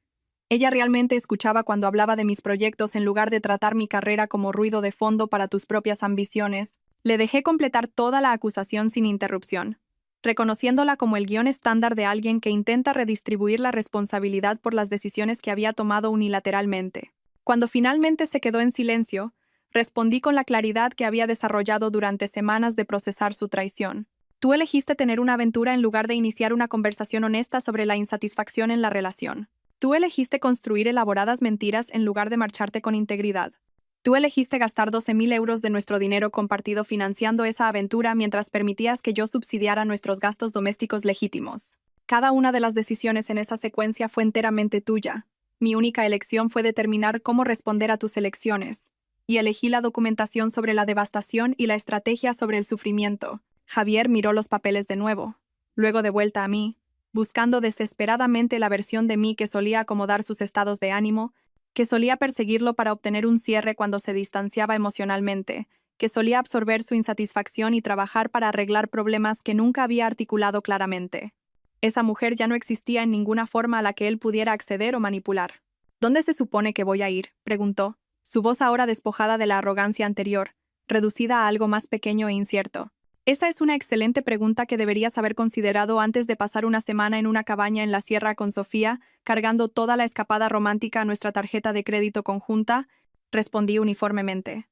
Ella realmente escuchaba cuando hablaba de mis proyectos en lugar de tratar mi carrera como ruido de fondo para tus propias ambiciones. Le dejé completar toda la acusación sin interrupción, reconociéndola como el guión estándar de alguien que intenta redistribuir la responsabilidad por las decisiones que había tomado unilateralmente. Cuando finalmente se quedó en silencio, respondí con la claridad que había desarrollado durante semanas de procesar su traición. Tú elegiste tener una aventura en lugar de iniciar una conversación honesta sobre la insatisfacción en la relación. Tú elegiste construir elaboradas mentiras en lugar de marcharte con integridad. Tú elegiste gastar 12.000 euros de nuestro dinero compartido financiando esa aventura mientras permitías que yo subsidiara nuestros gastos domésticos legítimos. Cada una de las decisiones en esa secuencia fue enteramente tuya. Mi única elección fue determinar cómo responder a tus elecciones. Y elegí la documentación sobre la devastación y la estrategia sobre el sufrimiento. Javier miró los papeles de nuevo, luego de vuelta a mí, buscando desesperadamente la versión de mí que solía acomodar sus estados de ánimo, que solía perseguirlo para obtener un cierre cuando se distanciaba emocionalmente, que solía absorber su insatisfacción y trabajar para arreglar problemas que nunca había articulado claramente. Esa mujer ya no existía en ninguna forma a la que él pudiera acceder o manipular. ¿Dónde se supone que voy a ir?, preguntó, su voz ahora despojada de la arrogancia anterior, reducida a algo más pequeño e incierto. Esa es una excelente pregunta que deberías haber considerado antes de pasar una semana en una cabaña en la sierra con Sofía, cargando toda la escapada romántica a nuestra tarjeta de crédito conjunta, respondí uniformemente.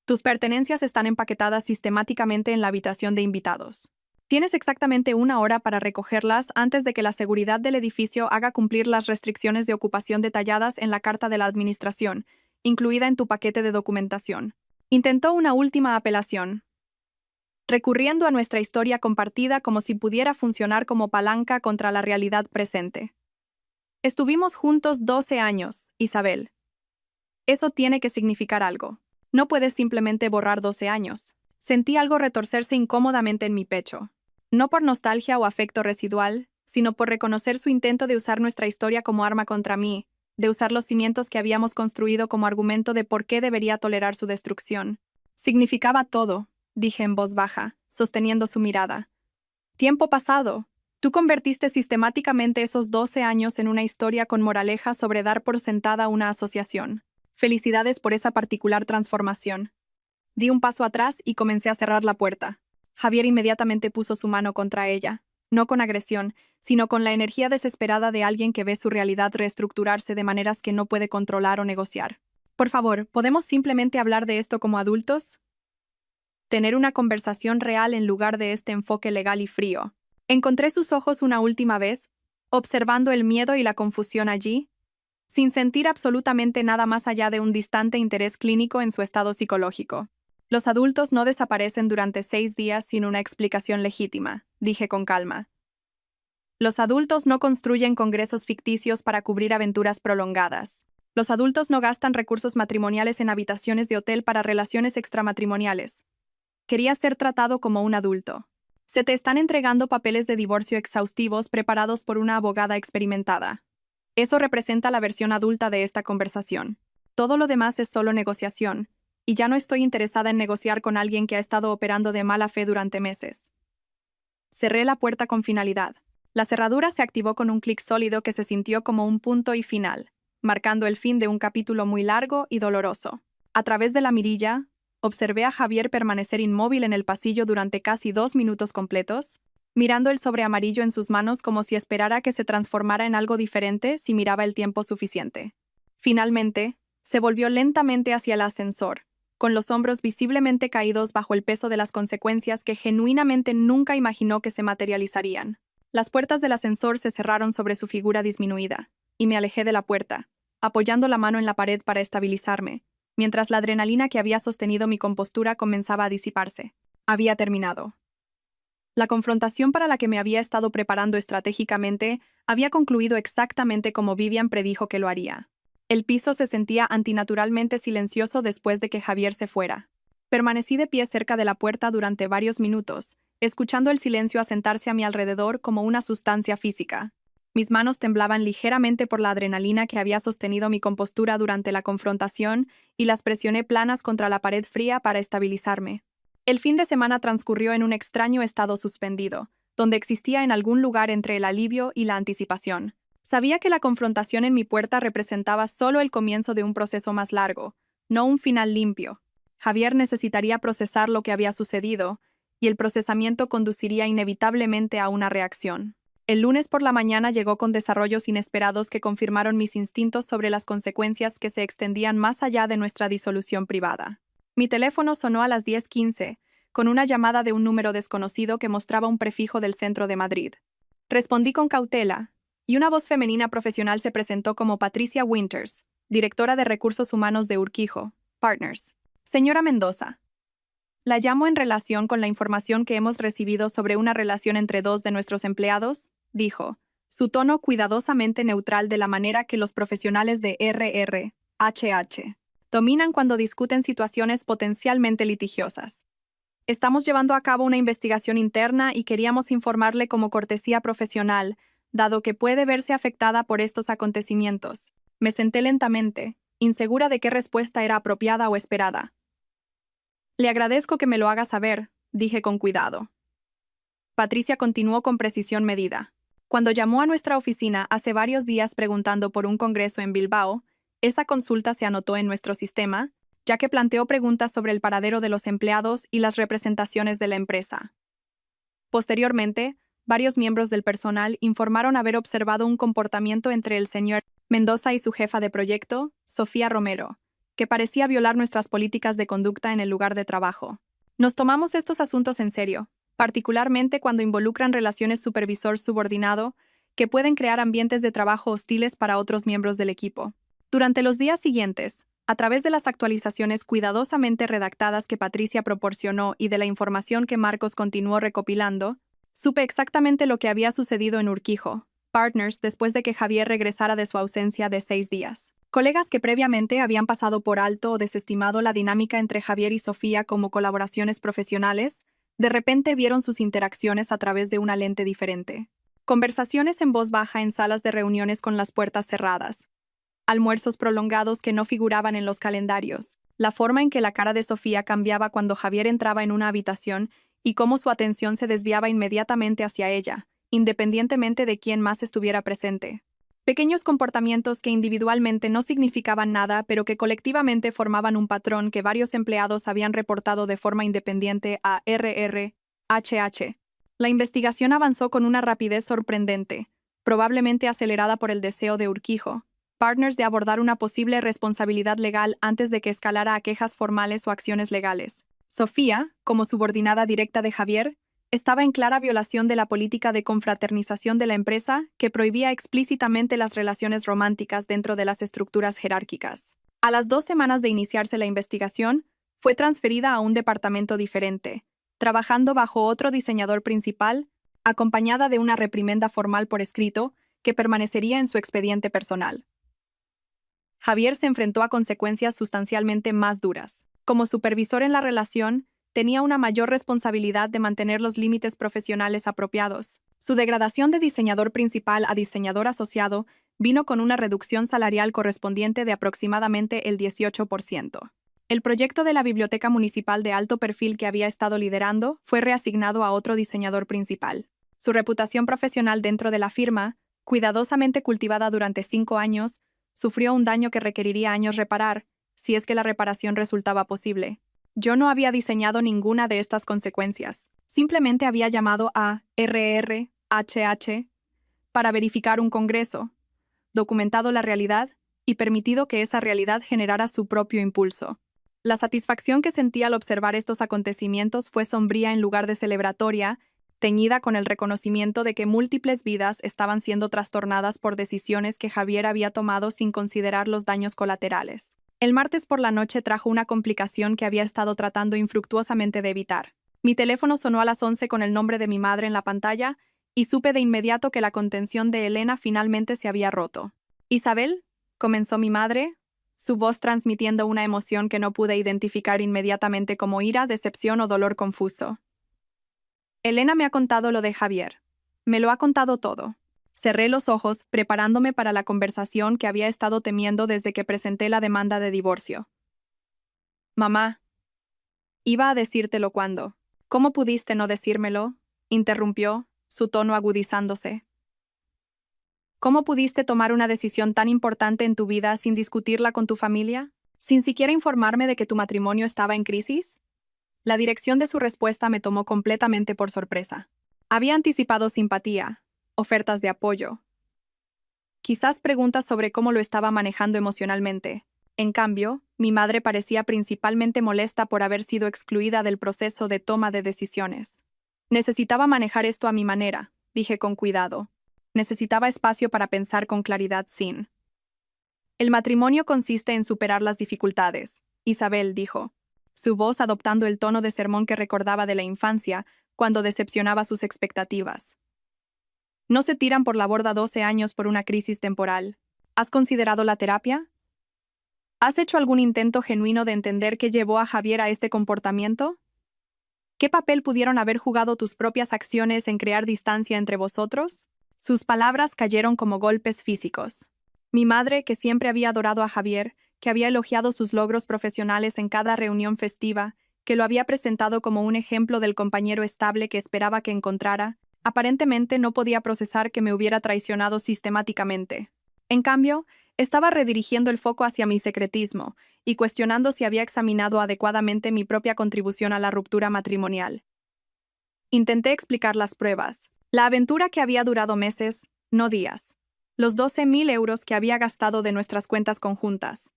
Tus pertenencias están empaquetadas sistemáticamente en la habitación de invitados. Tienes exactamente 1 hora para recogerlas antes de que la seguridad del edificio haga cumplir las restricciones de ocupación detalladas en la carta de la administración, incluida en tu paquete de documentación. Intentó una última apelación, recurriendo a nuestra historia compartida como si pudiera funcionar como palanca contra la realidad presente. Estuvimos juntos 12 años, Isabel. Eso tiene que significar algo. No puedes simplemente borrar 12 años. Sentí algo retorcerse incómodamente en mi pecho. No por nostalgia o afecto residual, sino por reconocer su intento de usar nuestra historia como arma contra mí, de usar los cimientos que habíamos construido como argumento de por qué debería tolerar su destrucción. Significaba todo, dije en voz baja, sosteniendo su mirada. Tiempo pasado. Tú convertiste sistemáticamente esos 12 años en una historia con moraleja sobre dar por sentada una asociación. Felicidades por esa particular transformación. Di un paso atrás y comencé a cerrar la puerta. Javier inmediatamente puso su mano contra ella, no con agresión, sino con la energía desesperada de alguien que ve su realidad reestructurarse de maneras que no puede controlar o negociar. Por favor, ¿podemos simplemente hablar de esto como adultos? Tener una conversación real en lugar de este enfoque legal y frío. Encontré sus ojos una última vez, observando el miedo y la confusión allí, sin sentir absolutamente nada más allá de un distante interés clínico en su estado psicológico. Los adultos no desaparecen durante 6 días sin una explicación legítima, dije con calma. Los adultos no construyen congresos ficticios para cubrir aventuras prolongadas. Los adultos no gastan recursos matrimoniales en habitaciones de hotel para relaciones extramatrimoniales. Querías ser tratado como un adulto. Se te están entregando papeles de divorcio exhaustivos preparados por una abogada experimentada. Eso representa la versión adulta de esta conversación. Todo lo demás es solo negociación, y ya no estoy interesada en negociar con alguien que ha estado operando de mala fe durante meses. Cerré la puerta con finalidad. La cerradura se activó con un clic sólido que se sintió como un punto y final, marcando el fin de un capítulo muy largo y doloroso. A través de la mirilla, observé a Javier permanecer inmóvil en el pasillo durante casi 2 minutos completos, mirando el sobre amarillo en sus manos como si esperara que se transformara en algo diferente si miraba el tiempo suficiente. Finalmente, se volvió lentamente hacia el ascensor, con los hombros visiblemente caídos bajo el peso de las consecuencias que genuinamente nunca imaginó que se materializarían. Las puertas del ascensor se cerraron sobre su figura disminuida, y me alejé de la puerta, apoyando la mano en la pared para estabilizarme, mientras la adrenalina que había sostenido mi compostura comenzaba a disiparse. Había terminado. La confrontación para la que me había estado preparando estratégicamente había concluido exactamente como Vivian predijo que lo haría. El piso se sentía antinaturalmente silencioso después de que Javier se fuera. Permanecí de pie cerca de la puerta durante varios minutos, escuchando el silencio asentarse a mi alrededor como una sustancia física. Mis manos temblaban ligeramente por la adrenalina que había sostenido mi compostura durante la confrontación y las presioné planas contra la pared fría para estabilizarme. El fin de semana transcurrió en un extraño estado suspendido, donde existía en algún lugar entre el alivio y la anticipación. Sabía que la confrontación en mi puerta representaba solo el comienzo de un proceso más largo, no un final limpio. Javier necesitaría procesar lo que había sucedido, y el procesamiento conduciría inevitablemente a una reacción. El lunes por la mañana llegó con desarrollos inesperados que confirmaron mis instintos sobre las consecuencias que se extendían más allá de nuestra disolución privada. Mi teléfono sonó a las 10:15, con una llamada de un número desconocido que mostraba un prefijo del centro de Madrid. Respondí con cautela, y una voz femenina profesional se presentó como Patricia Winters, directora de Recursos Humanos de Urquijo, Partners. Señora Mendoza, la llamo en relación con la información que hemos recibido sobre una relación entre dos de nuestros empleados, dijo, su tono cuidadosamente neutral de la manera que los profesionales de RRHH dominan cuando discuten situaciones potencialmente litigiosas. Estamos llevando a cabo una investigación interna y queríamos informarle como cortesía profesional, dado que puede verse afectada por estos acontecimientos. Me senté lentamente, insegura de qué respuesta era apropiada o esperada. Le agradezco que me lo haga saber, dije con cuidado. Patricia continuó con precisión medida. Cuando llamó a nuestra oficina hace varios días preguntando por un congreso en Bilbao, esa consulta se anotó en nuestro sistema, ya que planteó preguntas sobre el paradero de los empleados y las representaciones de la empresa. Posteriormente, varios miembros del personal informaron haber observado un comportamiento entre el señor Mendoza y su jefa de proyecto, Sofía Romero, que parecía violar nuestras políticas de conducta en el lugar de trabajo. Nos tomamos estos asuntos en serio, particularmente cuando involucran relaciones supervisor-subordinado, que pueden crear ambientes de trabajo hostiles para otros miembros del equipo. Durante los días siguientes, a través de las actualizaciones cuidadosamente redactadas que Patricia proporcionó y de la información que Marcos continuó recopilando, supe exactamente lo que había sucedido en Urquijo, Partners, después de que Javier regresara de su ausencia de 6 días. Colegas que previamente habían pasado por alto o desestimado la dinámica entre Javier y Sofía como colaboraciones profesionales, de repente vieron sus interacciones a través de una lente diferente. Conversaciones en voz baja en salas de reuniones con las puertas cerradas. Almuerzos prolongados que no figuraban en los calendarios. La forma en que la cara de Sofía cambiaba cuando Javier entraba en una habitación y cómo su atención se desviaba inmediatamente hacia ella, independientemente de quién más estuviera presente. Pequeños comportamientos que individualmente no significaban nada, pero que colectivamente formaban un patrón que varios empleados habían reportado de forma independiente a RRHH. La investigación avanzó con una rapidez sorprendente, probablemente acelerada por el deseo de Urquijo, Partners, de abordar una posible responsabilidad legal antes de que escalara a quejas formales o acciones legales. Sofía, como subordinada directa de Javier, estaba en clara violación de la política de confraternización de la empresa que prohibía explícitamente las relaciones románticas dentro de las estructuras jerárquicas. A las 2 semanas de iniciarse la investigación, fue transferida a un departamento diferente, trabajando bajo otro diseñador principal, acompañada de una reprimenda formal por escrito que permanecería en su expediente personal. Javier se enfrentó a consecuencias sustancialmente más duras. Como supervisor en la relación, tenía una mayor responsabilidad de mantener los límites profesionales apropiados. Su degradación de diseñador principal a diseñador asociado vino con una reducción salarial correspondiente de aproximadamente el 18%. El proyecto de la Biblioteca Municipal de alto perfil que había estado liderando fue reasignado a otro diseñador principal. Su reputación profesional dentro de la firma, cuidadosamente cultivada durante 5 años, sufrió un daño que requeriría años reparar, si es que la reparación resultaba posible. Yo no había diseñado ninguna de estas consecuencias. Simplemente había llamado a RRHH para verificar un congreso, documentado la realidad y permitido que esa realidad generara su propio impulso. La satisfacción que sentí al observar estos acontecimientos fue sombría en lugar de celebratoria, teñida con el reconocimiento de que múltiples vidas estaban siendo trastornadas por decisiones que Javier había tomado sin considerar los daños colaterales. El martes por la noche trajo una complicación que había estado tratando infructuosamente de evitar. Mi teléfono sonó a las 11 con el nombre de mi madre en la pantalla y supe de inmediato que la contención de Elena finalmente se había roto. «Isabel», comenzó mi madre, su voz transmitiendo una emoción que no pude identificar inmediatamente como ira, decepción o dolor confuso. «Elena me ha contado lo de Javier. Me lo ha contado todo». Cerré los ojos, preparándome para la conversación que había estado temiendo desde que presenté la demanda de divorcio. «Mamá, iba a decírtelo cuando». «¿Cómo pudiste no decírmelo?», interrumpió, su tono agudizándose. «¿Cómo pudiste tomar una decisión tan importante en tu vida sin discutirla con tu familia? ¿Sin siquiera informarme de que tu matrimonio estaba en crisis?». La dirección de su respuesta me tomó completamente por sorpresa. Había anticipado simpatía, ofertas de apoyo, quizás preguntas sobre cómo lo estaba manejando emocionalmente. En cambio, mi madre parecía principalmente molesta por haber sido excluida del proceso de toma de decisiones. «Necesitaba manejar esto a mi manera», dije con cuidado. Necesitaba espacio para pensar con claridad sin. «El matrimonio consiste en superar las dificultades», Isabel dijo, su voz adoptando el tono de sermón que recordaba de la infancia cuando decepcionaba sus expectativas. «No se tiran por la borda 12 años por una crisis temporal. ¿Has considerado la terapia? ¿Has hecho algún intento genuino de entender qué llevó a Javier a este comportamiento? ¿Qué papel pudieron haber jugado tus propias acciones en crear distancia entre vosotros?». Sus palabras cayeron como golpes físicos. Mi madre, que siempre había adorado a Javier, que había elogiado sus logros profesionales en cada reunión festiva, que lo había presentado como un ejemplo del compañero estable que esperaba que encontrara, aparentemente no podía procesar que me hubiera traicionado sistemáticamente. En cambio, estaba redirigiendo el foco hacia mi secretismo y cuestionando si había examinado adecuadamente mi propia contribución a la ruptura matrimonial. Intenté explicar las pruebas, la aventura que había durado meses, no días, los 12.000 euros que había gastado de nuestras cuentas conjuntas,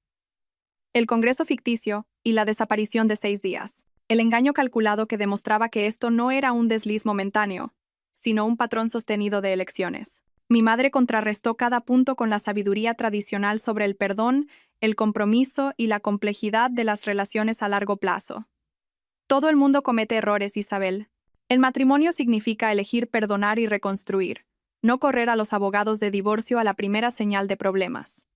el congreso ficticio y la desaparición de 6 días, el engaño calculado que demostraba que esto no era un desliz momentáneo, sino un patrón sostenido de elecciones. Mi madre contrarrestó cada punto con la sabiduría tradicional sobre el perdón, el compromiso y la complejidad de las relaciones a largo plazo. «Todo el mundo comete errores, Isabel. El matrimonio significa elegir perdonar y reconstruir, no correr a los abogados de divorcio a la primera señal de problemas».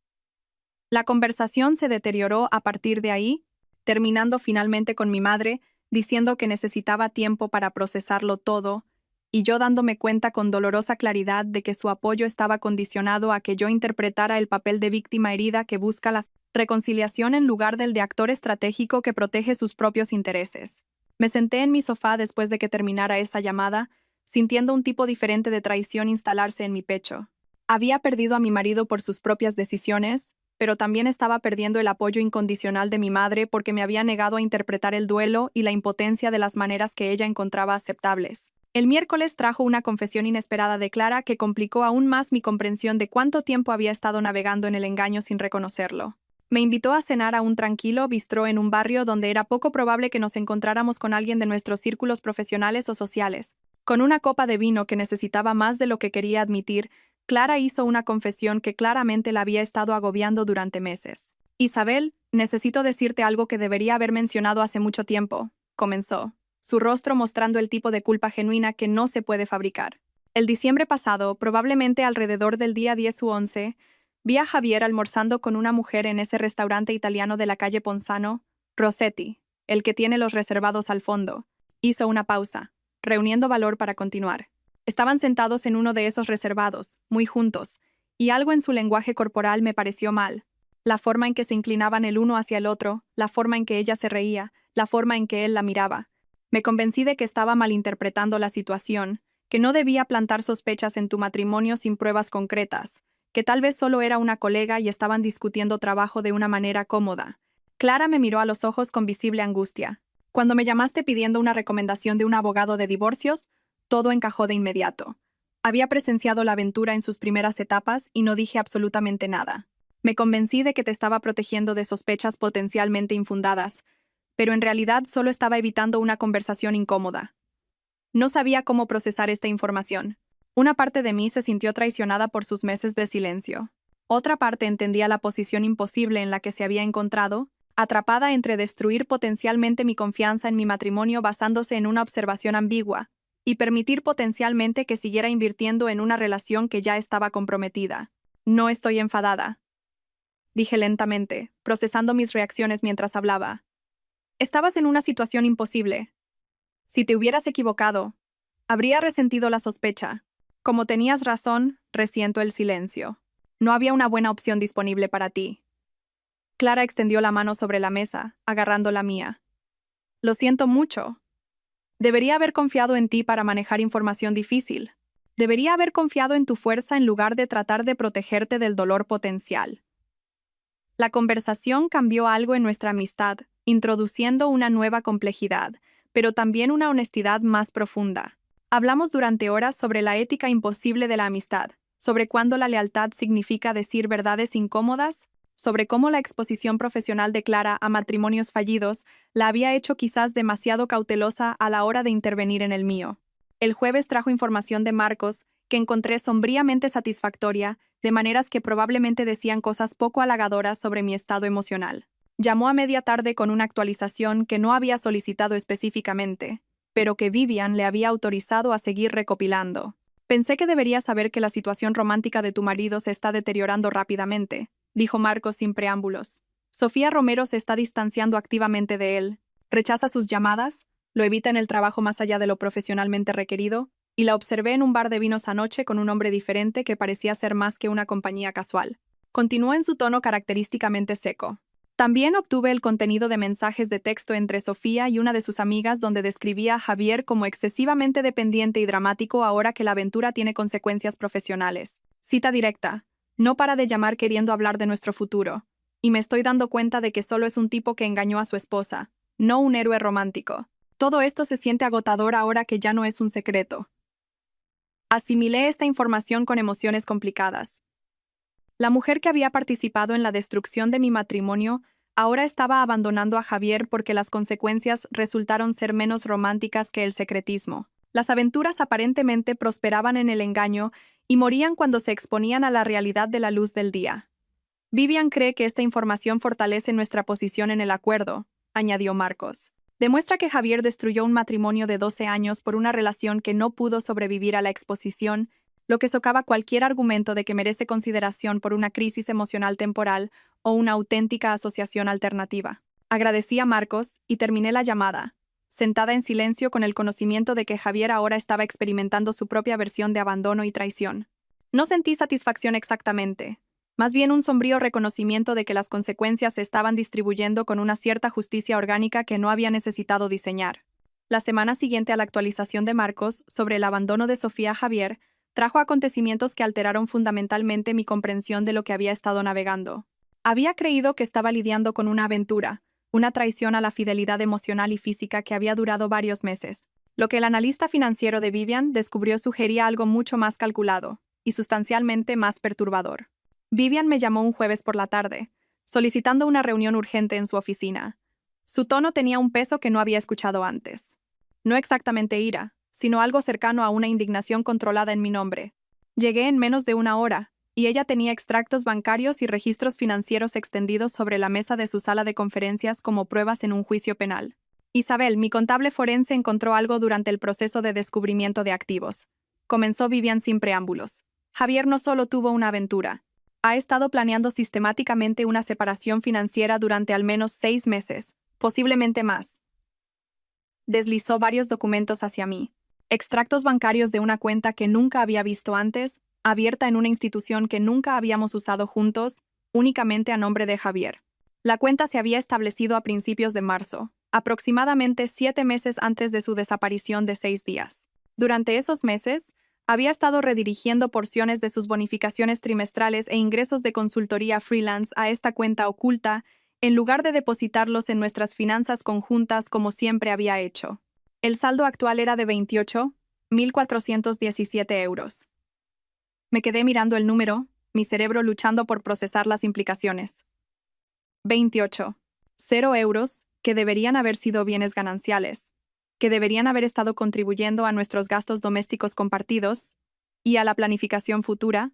La conversación se deterioró a partir de ahí, terminando finalmente con mi madre diciendo que necesitaba tiempo para procesarlo todo, y yo dándome cuenta con dolorosa claridad de que su apoyo estaba condicionado a que yo interpretara el papel de víctima herida que busca la reconciliación en lugar del de actor estratégico que protege sus propios intereses. Me senté en mi sofá después de que terminara esa llamada, sintiendo un tipo diferente de traición instalarse en mi pecho. Había perdido a mi marido por sus propias decisiones, pero también estaba perdiendo el apoyo incondicional de mi madre porque me había negado a interpretar el duelo y la impotencia de las maneras que ella encontraba aceptables. El miércoles trajo una confesión inesperada de Clara que complicó aún más mi comprensión de cuánto tiempo había estado navegando en el engaño sin reconocerlo. Me invitó a cenar a un tranquilo bistró en un barrio donde era poco probable que nos encontráramos con alguien de nuestros círculos profesionales o sociales. Con una copa de vino que necesitaba más de lo que quería admitir, Clara hizo una confesión que claramente la había estado agobiando durante meses. «Isabel, necesito decirte algo que debería haber mencionado hace mucho tiempo», comenzó, su rostro mostrando el tipo de culpa genuina que no se puede fabricar. «El diciembre pasado, probablemente alrededor del día 10 u 11, vi a Javier almorzando con una mujer en ese restaurante italiano de la calle Ponzano, Rossetti, el que tiene los reservados al fondo». Hizo una pausa, reuniendo valor para continuar. Estaban sentados en uno de esos reservados, muy juntos, y algo en su lenguaje corporal me pareció mal. La forma en que se inclinaban el uno hacia el otro, la forma en que ella se reía, la forma en que él la miraba. Me convencí de que estaba malinterpretando la situación, que no debía plantar sospechas en tu matrimonio sin pruebas concretas, que tal vez solo era una colega y estaban discutiendo trabajo de una manera cómoda. Clara me miró a los ojos con visible angustia. «Cuando me llamaste pidiendo una recomendación de un abogado de divorcios, todo encajó de inmediato. Había presenciado la aventura en sus primeras etapas y no dije absolutamente nada. Me convencí de que te estaba protegiendo de sospechas potencialmente infundadas, pero en realidad solo estaba evitando una conversación incómoda». No sabía cómo procesar esta información. Una parte de mí se sintió traicionada por sus meses de silencio. Otra parte entendía la posición imposible en la que se había encontrado, atrapada entre destruir potencialmente mi confianza en mi matrimonio basándose en una observación ambigua, y permitir potencialmente que siguiera invirtiendo en una relación que ya estaba comprometida. No estoy enfadada, dije lentamente, procesando mis reacciones mientras hablaba. Estabas en una situación imposible. Si te hubieras equivocado, habría resentido la sospecha. Como tenías razón, resiento el silencio. No había una buena opción disponible para ti. Clara extendió la mano sobre la mesa, agarrando la mía. Lo siento mucho. Debería haber confiado en ti para manejar información difícil. Debería haber confiado en tu fuerza en lugar de tratar de protegerte del dolor potencial. La conversación cambió algo en nuestra amistad, introduciendo una nueva complejidad, pero también una honestidad más profunda. Hablamos durante horas sobre la ética imposible de la amistad, sobre cuándo la lealtad significa decir verdades incómodas, sobre cómo la exposición profesional de Clara a matrimonios fallidos la había hecho quizás demasiado cautelosa a la hora de intervenir en el mío. El jueves trajo información de Marcos, que encontré sombríamente satisfactoria, de maneras que probablemente decían cosas poco halagadoras sobre mi estado emocional. Llamó a media tarde con una actualización que no había solicitado específicamente, pero que Vivian le había autorizado a seguir recopilando. Pensé que deberías saber que la situación romántica de tu marido se está deteriorando rápidamente, dijo Marcos sin preámbulos. Sofía Romero se está distanciando activamente de él. Rechaza sus llamadas, lo evita en el trabajo más allá de lo profesionalmente requerido, y la observé en un bar de vinos anoche con un hombre diferente que parecía ser más que una compañía casual. Continuó en su tono característicamente seco. También obtuve el contenido de mensajes de texto entre Sofía y una de sus amigas donde describía a Javier como excesivamente dependiente y dramático ahora que la aventura tiene consecuencias profesionales. Cita directa. No para de llamar queriendo hablar de nuestro futuro. Y me estoy dando cuenta de que solo es un tipo que engañó a su esposa, no un héroe romántico. Todo esto se siente agotador ahora que ya no es un secreto. Asimilé esta información con emociones complicadas. La mujer que había participado en la destrucción de mi matrimonio ahora estaba abandonando a Javier porque las consecuencias resultaron ser menos románticas que el secretismo. Las aventuras aparentemente prosperaban en el engaño y morían cuando se exponían a la realidad de la luz del día. Vivian cree que esta información fortalece nuestra posición en el acuerdo, añadió Marcos. Demuestra que Javier destruyó un matrimonio de 12 años por una relación que no pudo sobrevivir a la exposición, lo que socava cualquier argumento de que merece consideración por una crisis emocional temporal o una auténtica asociación alternativa. Agradecí a Marcos y terminé la llamada, sentada en silencio con el conocimiento de que Javier ahora estaba experimentando su propia versión de abandono y traición. No sentí satisfacción exactamente, más bien un sombrío reconocimiento de que las consecuencias se estaban distribuyendo con una cierta justicia orgánica que no había necesitado diseñar. La semana siguiente a la actualización de Marcos sobre el abandono de Sofía a Javier, trajo acontecimientos que alteraron fundamentalmente mi comprensión de lo que había estado navegando. Había creído que estaba lidiando con una aventura, una traición a la fidelidad emocional y física que había durado varios meses. Lo que el analista financiero de Vivian descubrió sugería algo mucho más calculado y sustancialmente más perturbador. Vivian me llamó un jueves por la tarde, solicitando una reunión urgente en su oficina. Su tono tenía un peso que no había escuchado antes. No exactamente ira, sino algo cercano a una indignación controlada en mi nombre. Llegué en menos de una hora, y ella tenía extractos bancarios y registros financieros extendidos sobre la mesa de su sala de conferencias como pruebas en un juicio penal. Isabel, mi contable forense, encontró algo durante el proceso de descubrimiento de activos. Comenzó Vivian sin preámbulos. Javier no solo tuvo una aventura. Ha estado planeando sistemáticamente una separación financiera durante al menos 6 meses, posiblemente más. Deslizó varios documentos hacia mí. Extractos bancarios de una cuenta que nunca había visto antes, abierta en una institución que nunca habíamos usado juntos, únicamente a nombre de Javier. La cuenta se había establecido a principios de marzo, aproximadamente 7 meses antes de su desaparición de 6 días. Durante esos meses, había estado redirigiendo porciones de sus bonificaciones trimestrales e ingresos de consultoría freelance a esta cuenta oculta, en lugar de depositarlos en nuestras finanzas conjuntas como siempre había hecho. El saldo actual era de 28.417 euros. Me quedé mirando el número, mi cerebro luchando por procesar las implicaciones. 28. 0 euros, que deberían haber sido bienes gananciales. que deberían haber estado contribuyendo a nuestros gastos domésticos compartidos y a la planificación futura,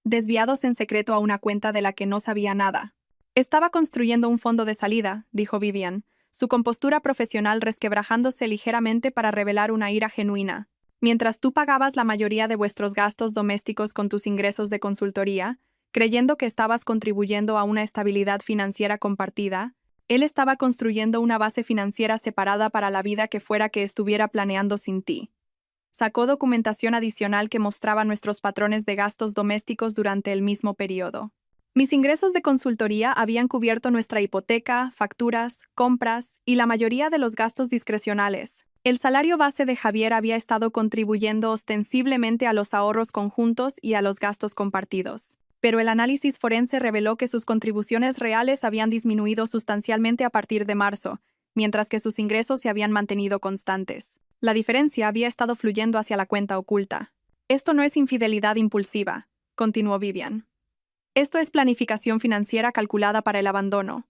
desviados en secreto a una cuenta de la que no sabía nada. Estaba construyendo un fondo de salida, dijo Vivian, su compostura profesional resquebrajándose ligeramente para revelar una ira genuina. Mientras tú pagabas la mayoría de vuestros gastos domésticos con tus ingresos de consultoría, creyendo que estabas contribuyendo a una estabilidad financiera compartida, él estaba construyendo una base financiera separada para la vida que fuera que estuviera planeando sin ti. Sacó documentación adicional que mostraba nuestros patrones de gastos domésticos durante el mismo periodo. Mis ingresos de consultoría habían cubierto nuestra hipoteca, facturas, compras y la mayoría de los gastos discrecionales. El salario base de Javier había estado contribuyendo ostensiblemente a los ahorros conjuntos y a los gastos compartidos. Pero el análisis forense reveló que sus contribuciones reales habían disminuido sustancialmente a partir de marzo, mientras que sus ingresos se habían mantenido constantes. La diferencia había estado fluyendo hacia la cuenta oculta. Esto no es infidelidad impulsiva, continuó Vivian. Esto es planificación financiera calculada para el abandono.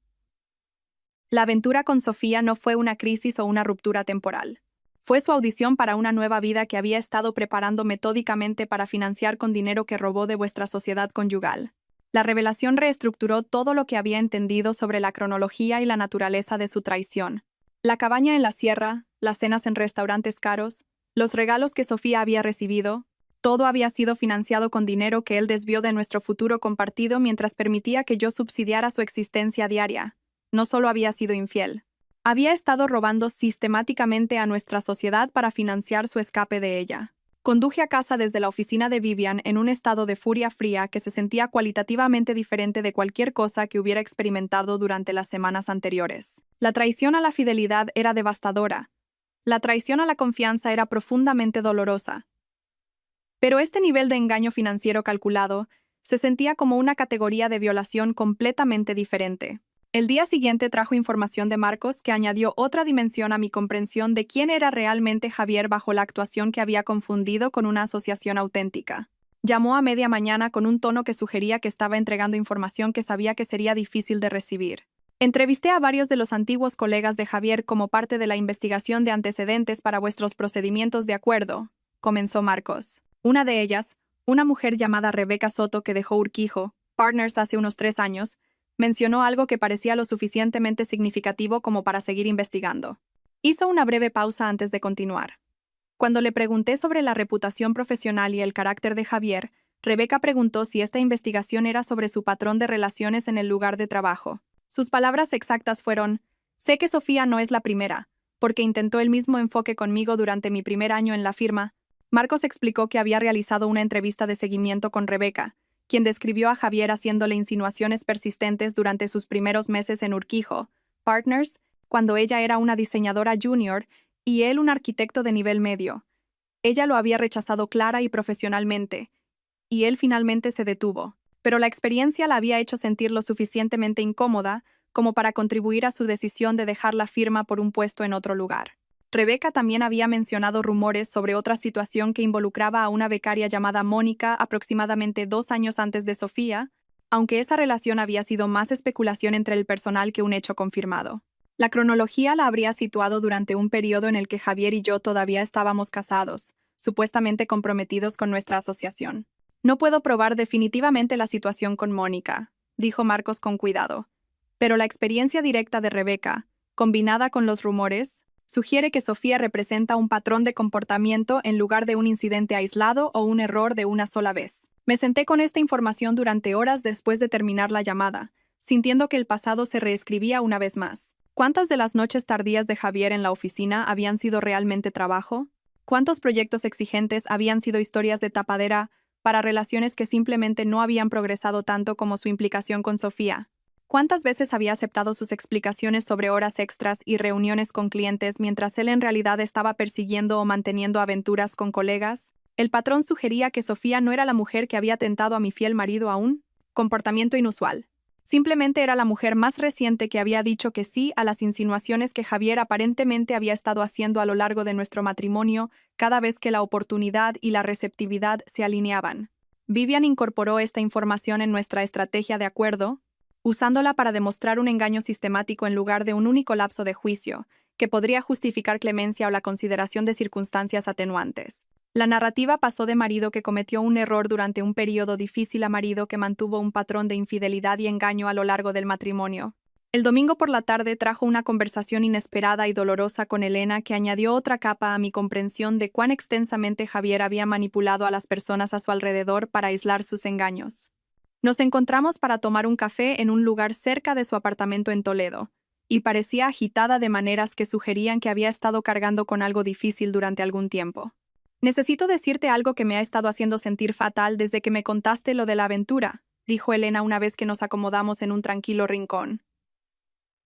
La aventura con Sofía no fue una crisis o una ruptura temporal. Fue su audición para una nueva vida que había estado preparando metódicamente para financiar con dinero que robó de vuestra sociedad conyugal. La revelación reestructuró todo lo que había entendido sobre la cronología y la naturaleza de su traición. La cabaña en la sierra, las cenas en restaurantes caros, los regalos que Sofía había recibido, todo había sido financiado con dinero que él desvió de nuestro futuro compartido mientras permitía que yo subsidiara su existencia diaria. No solo había sido infiel. Había estado robando sistemáticamente a nuestra sociedad para financiar su escape de ella. Conduje a casa desde la oficina de Vivian en un estado de furia fría que se sentía cualitativamente diferente de cualquier cosa que hubiera experimentado durante las semanas anteriores. La traición a la fidelidad era devastadora. La traición a la confianza era profundamente dolorosa. Pero este nivel de engaño financiero calculado se sentía como una categoría de violación completamente diferente. El día siguiente trajo información de Marcos que añadió otra dimensión a mi comprensión de quién era realmente Javier bajo la actuación que había confundido con una asociación auténtica. Llamó a media mañana con un tono que sugería que estaba entregando información que sabía que sería difícil de recibir. Entrevisté a varios de los antiguos colegas de Javier como parte de la investigación de antecedentes para vuestros procedimientos de acuerdo, comenzó Marcos. Una de ellas, una mujer llamada Rebeca Soto que dejó Urquijo, Partners hace unos 3 años, mencionó algo que parecía lo suficientemente significativo como para seguir investigando. Hizo una breve pausa antes de continuar. Cuando le pregunté sobre la reputación profesional y el carácter de Javier, Rebeca preguntó si esta investigación era sobre su patrón de relaciones en el lugar de trabajo. Sus palabras exactas fueron: «Sé que Sofía no es la primera, porque intentó el mismo enfoque conmigo durante mi primer año en la firma». Marcos explicó que había realizado una entrevista de seguimiento con Rebeca, quien describió a Javier haciéndole insinuaciones persistentes durante sus primeros meses en Urquijo, Partners, cuando ella era una diseñadora junior y él un arquitecto de nivel medio. Ella lo había rechazado clara y profesionalmente, y él finalmente se detuvo, pero la experiencia la había hecho sentir lo suficientemente incómoda como para contribuir a su decisión de dejar la firma por un puesto en otro lugar. Rebeca también había mencionado rumores sobre otra situación que involucraba a una becaria llamada Mónica aproximadamente 2 años antes de Sofía, aunque esa relación había sido más especulación entre el personal que un hecho confirmado. La cronología la habría situado durante un periodo en el que Javier y yo todavía estábamos casados, supuestamente comprometidos con nuestra asociación. No puedo probar definitivamente la situación con Mónica, dijo Marcos con cuidado, pero la experiencia directa de Rebeca, combinada con los rumores, sugiere que Sofía representa un patrón de comportamiento en lugar de un incidente aislado o un error de una sola vez. Me senté con esta información durante horas después de terminar la llamada, sintiendo que el pasado se reescribía una vez más. ¿Cuántas de las noches tardías de Javier en la oficina habían sido realmente trabajo? ¿Cuántos proyectos exigentes habían sido historias de tapadera para relaciones que simplemente no habían progresado tanto como su implicación con Sofía? ¿Cuántas veces había aceptado sus explicaciones sobre horas extras y reuniones con clientes mientras él en realidad estaba persiguiendo o manteniendo aventuras con colegas? El patrón sugería que Sofía no era la mujer que había tentado a mi fiel marido aún. Comportamiento inusual. Simplemente era la mujer más reciente que había dicho que sí a las insinuaciones que Javier aparentemente había estado haciendo a lo largo de nuestro matrimonio cada vez que la oportunidad y la receptividad se alineaban. Vivian incorporó esta información en nuestra estrategia de acuerdo, usándola para demostrar un engaño sistemático en lugar de un único lapso de juicio, que podría justificar clemencia o la consideración de circunstancias atenuantes. La narrativa pasó de marido que cometió un error durante un periodo difícil a marido que mantuvo un patrón de infidelidad y engaño a lo largo del matrimonio. El domingo por la tarde trajo una conversación inesperada y dolorosa con Elena que añadió otra capa a mi comprensión de cuán extensamente Javier había manipulado a las personas a su alrededor para aislar sus engaños. Nos encontramos para tomar un café en un lugar cerca de su apartamento en Toledo, y parecía agitada de maneras que sugerían que había estado cargando con algo difícil durante algún tiempo. «Necesito decirte algo que me ha estado haciendo sentir fatal desde que me contaste lo de la aventura», dijo Elena una vez que nos acomodamos en un tranquilo rincón.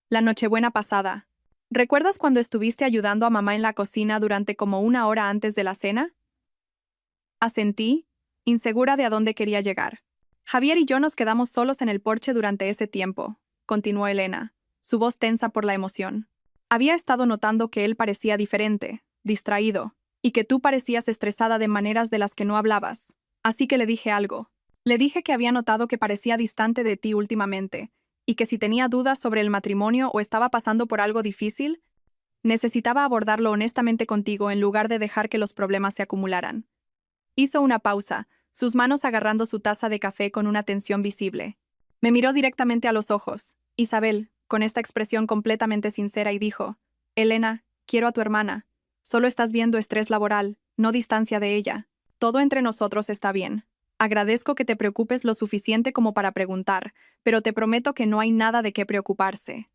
«La Nochebuena pasada. ¿Recuerdas cuando estuviste ayudando a mamá en la cocina durante como 1 hora antes de la cena?» Asentí, insegura de a dónde quería llegar. «Javier y yo nos quedamos solos en el porche durante ese tiempo», continuó Elena, su voz tensa por la emoción. «Había estado notando que él parecía diferente, distraído, y que tú parecías estresada de maneras de las que no hablabas. Así que le dije algo. Le dije que había notado que parecía distante de ti últimamente, y que si tenía dudas sobre el matrimonio o estaba pasando por algo difícil, necesitaba abordarlo honestamente contigo en lugar de dejar que los problemas se acumularan». Hizo una pausa, sus manos agarrando su taza de café con una tensión visible. Me miró directamente a los ojos, Isabel, con esta expresión completamente sincera y dijo: «Elena, quiero a tu hermana. Solo estás viendo estrés laboral, no distancia de ella. Todo entre nosotros está bien. Agradezco que te preocupes lo suficiente como para preguntar, pero te prometo que no hay nada de qué preocuparse».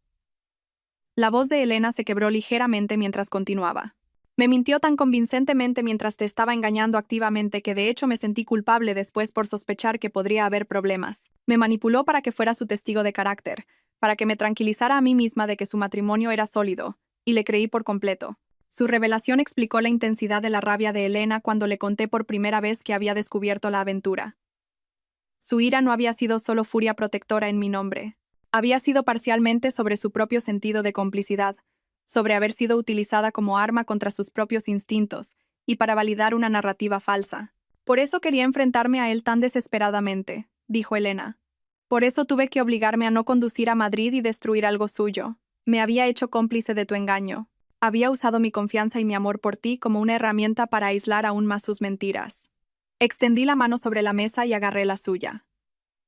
La voz de Elena se quebró ligeramente mientras continuaba. «Me mintió tan convincentemente mientras te estaba engañando activamente que de hecho me sentí culpable después por sospechar que podría haber problemas. Me manipuló para que fuera su testigo de carácter, para que me tranquilizara a mí misma de que su matrimonio era sólido, y le creí por completo». Su revelación explicó la intensidad de la rabia de Elena cuando le conté por primera vez que había descubierto la aventura. Su ira no había sido solo furia protectora en mi nombre. Había sido parcialmente sobre su propio sentido de complicidad, sobre haber sido utilizada como arma contra sus propios instintos y para validar una narrativa falsa. «Por eso quería enfrentarme a él tan desesperadamente», dijo Elena. «Por eso tuve que obligarme a no conducir a Madrid y destruir algo suyo. Me había hecho cómplice de tu engaño. Había usado mi confianza y mi amor por ti como una herramienta para aislar aún más sus mentiras». Extendí la mano sobre la mesa y agarré la suya.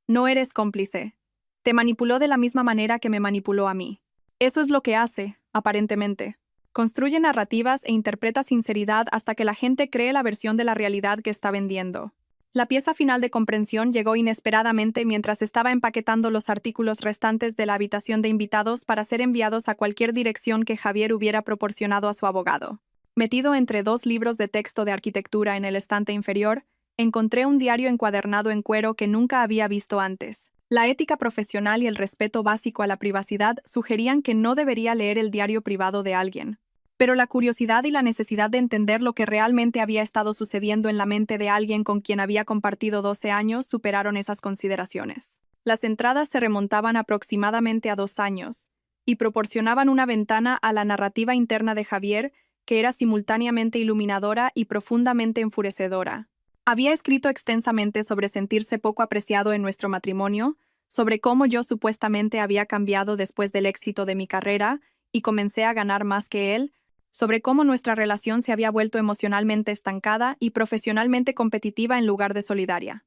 «No eres cómplice. Te manipuló de la misma manera que me manipuló a mí. Eso es lo que hace, aparentemente. Construye narrativas e interpreta sinceridad hasta que la gente cree la versión de la realidad que está vendiendo». La pieza final de comprensión llegó inesperadamente mientras estaba empaquetando los artículos restantes de la habitación de invitados para ser enviados a cualquier dirección que Javier hubiera proporcionado a su abogado. Metido entre 2 libros de texto de arquitectura en el estante inferior, encontré un diario encuadernado en cuero que nunca había visto antes. La ética profesional y el respeto básico a la privacidad sugerían que no debería leer el diario privado de alguien. Pero la curiosidad y la necesidad de entender lo que realmente había estado sucediendo en la mente de alguien con quien había compartido 12 años superaron esas consideraciones. Las entradas se remontaban aproximadamente a 2 años, y proporcionaban una ventana a la narrativa interna de Javier que era simultáneamente iluminadora y profundamente enfurecedora. Había escrito extensamente sobre sentirse poco apreciado en nuestro matrimonio, sobre cómo yo supuestamente había cambiado después del éxito de mi carrera y comencé a ganar más que él, sobre cómo nuestra relación se había vuelto emocionalmente estancada y profesionalmente competitiva en lugar de solidaria.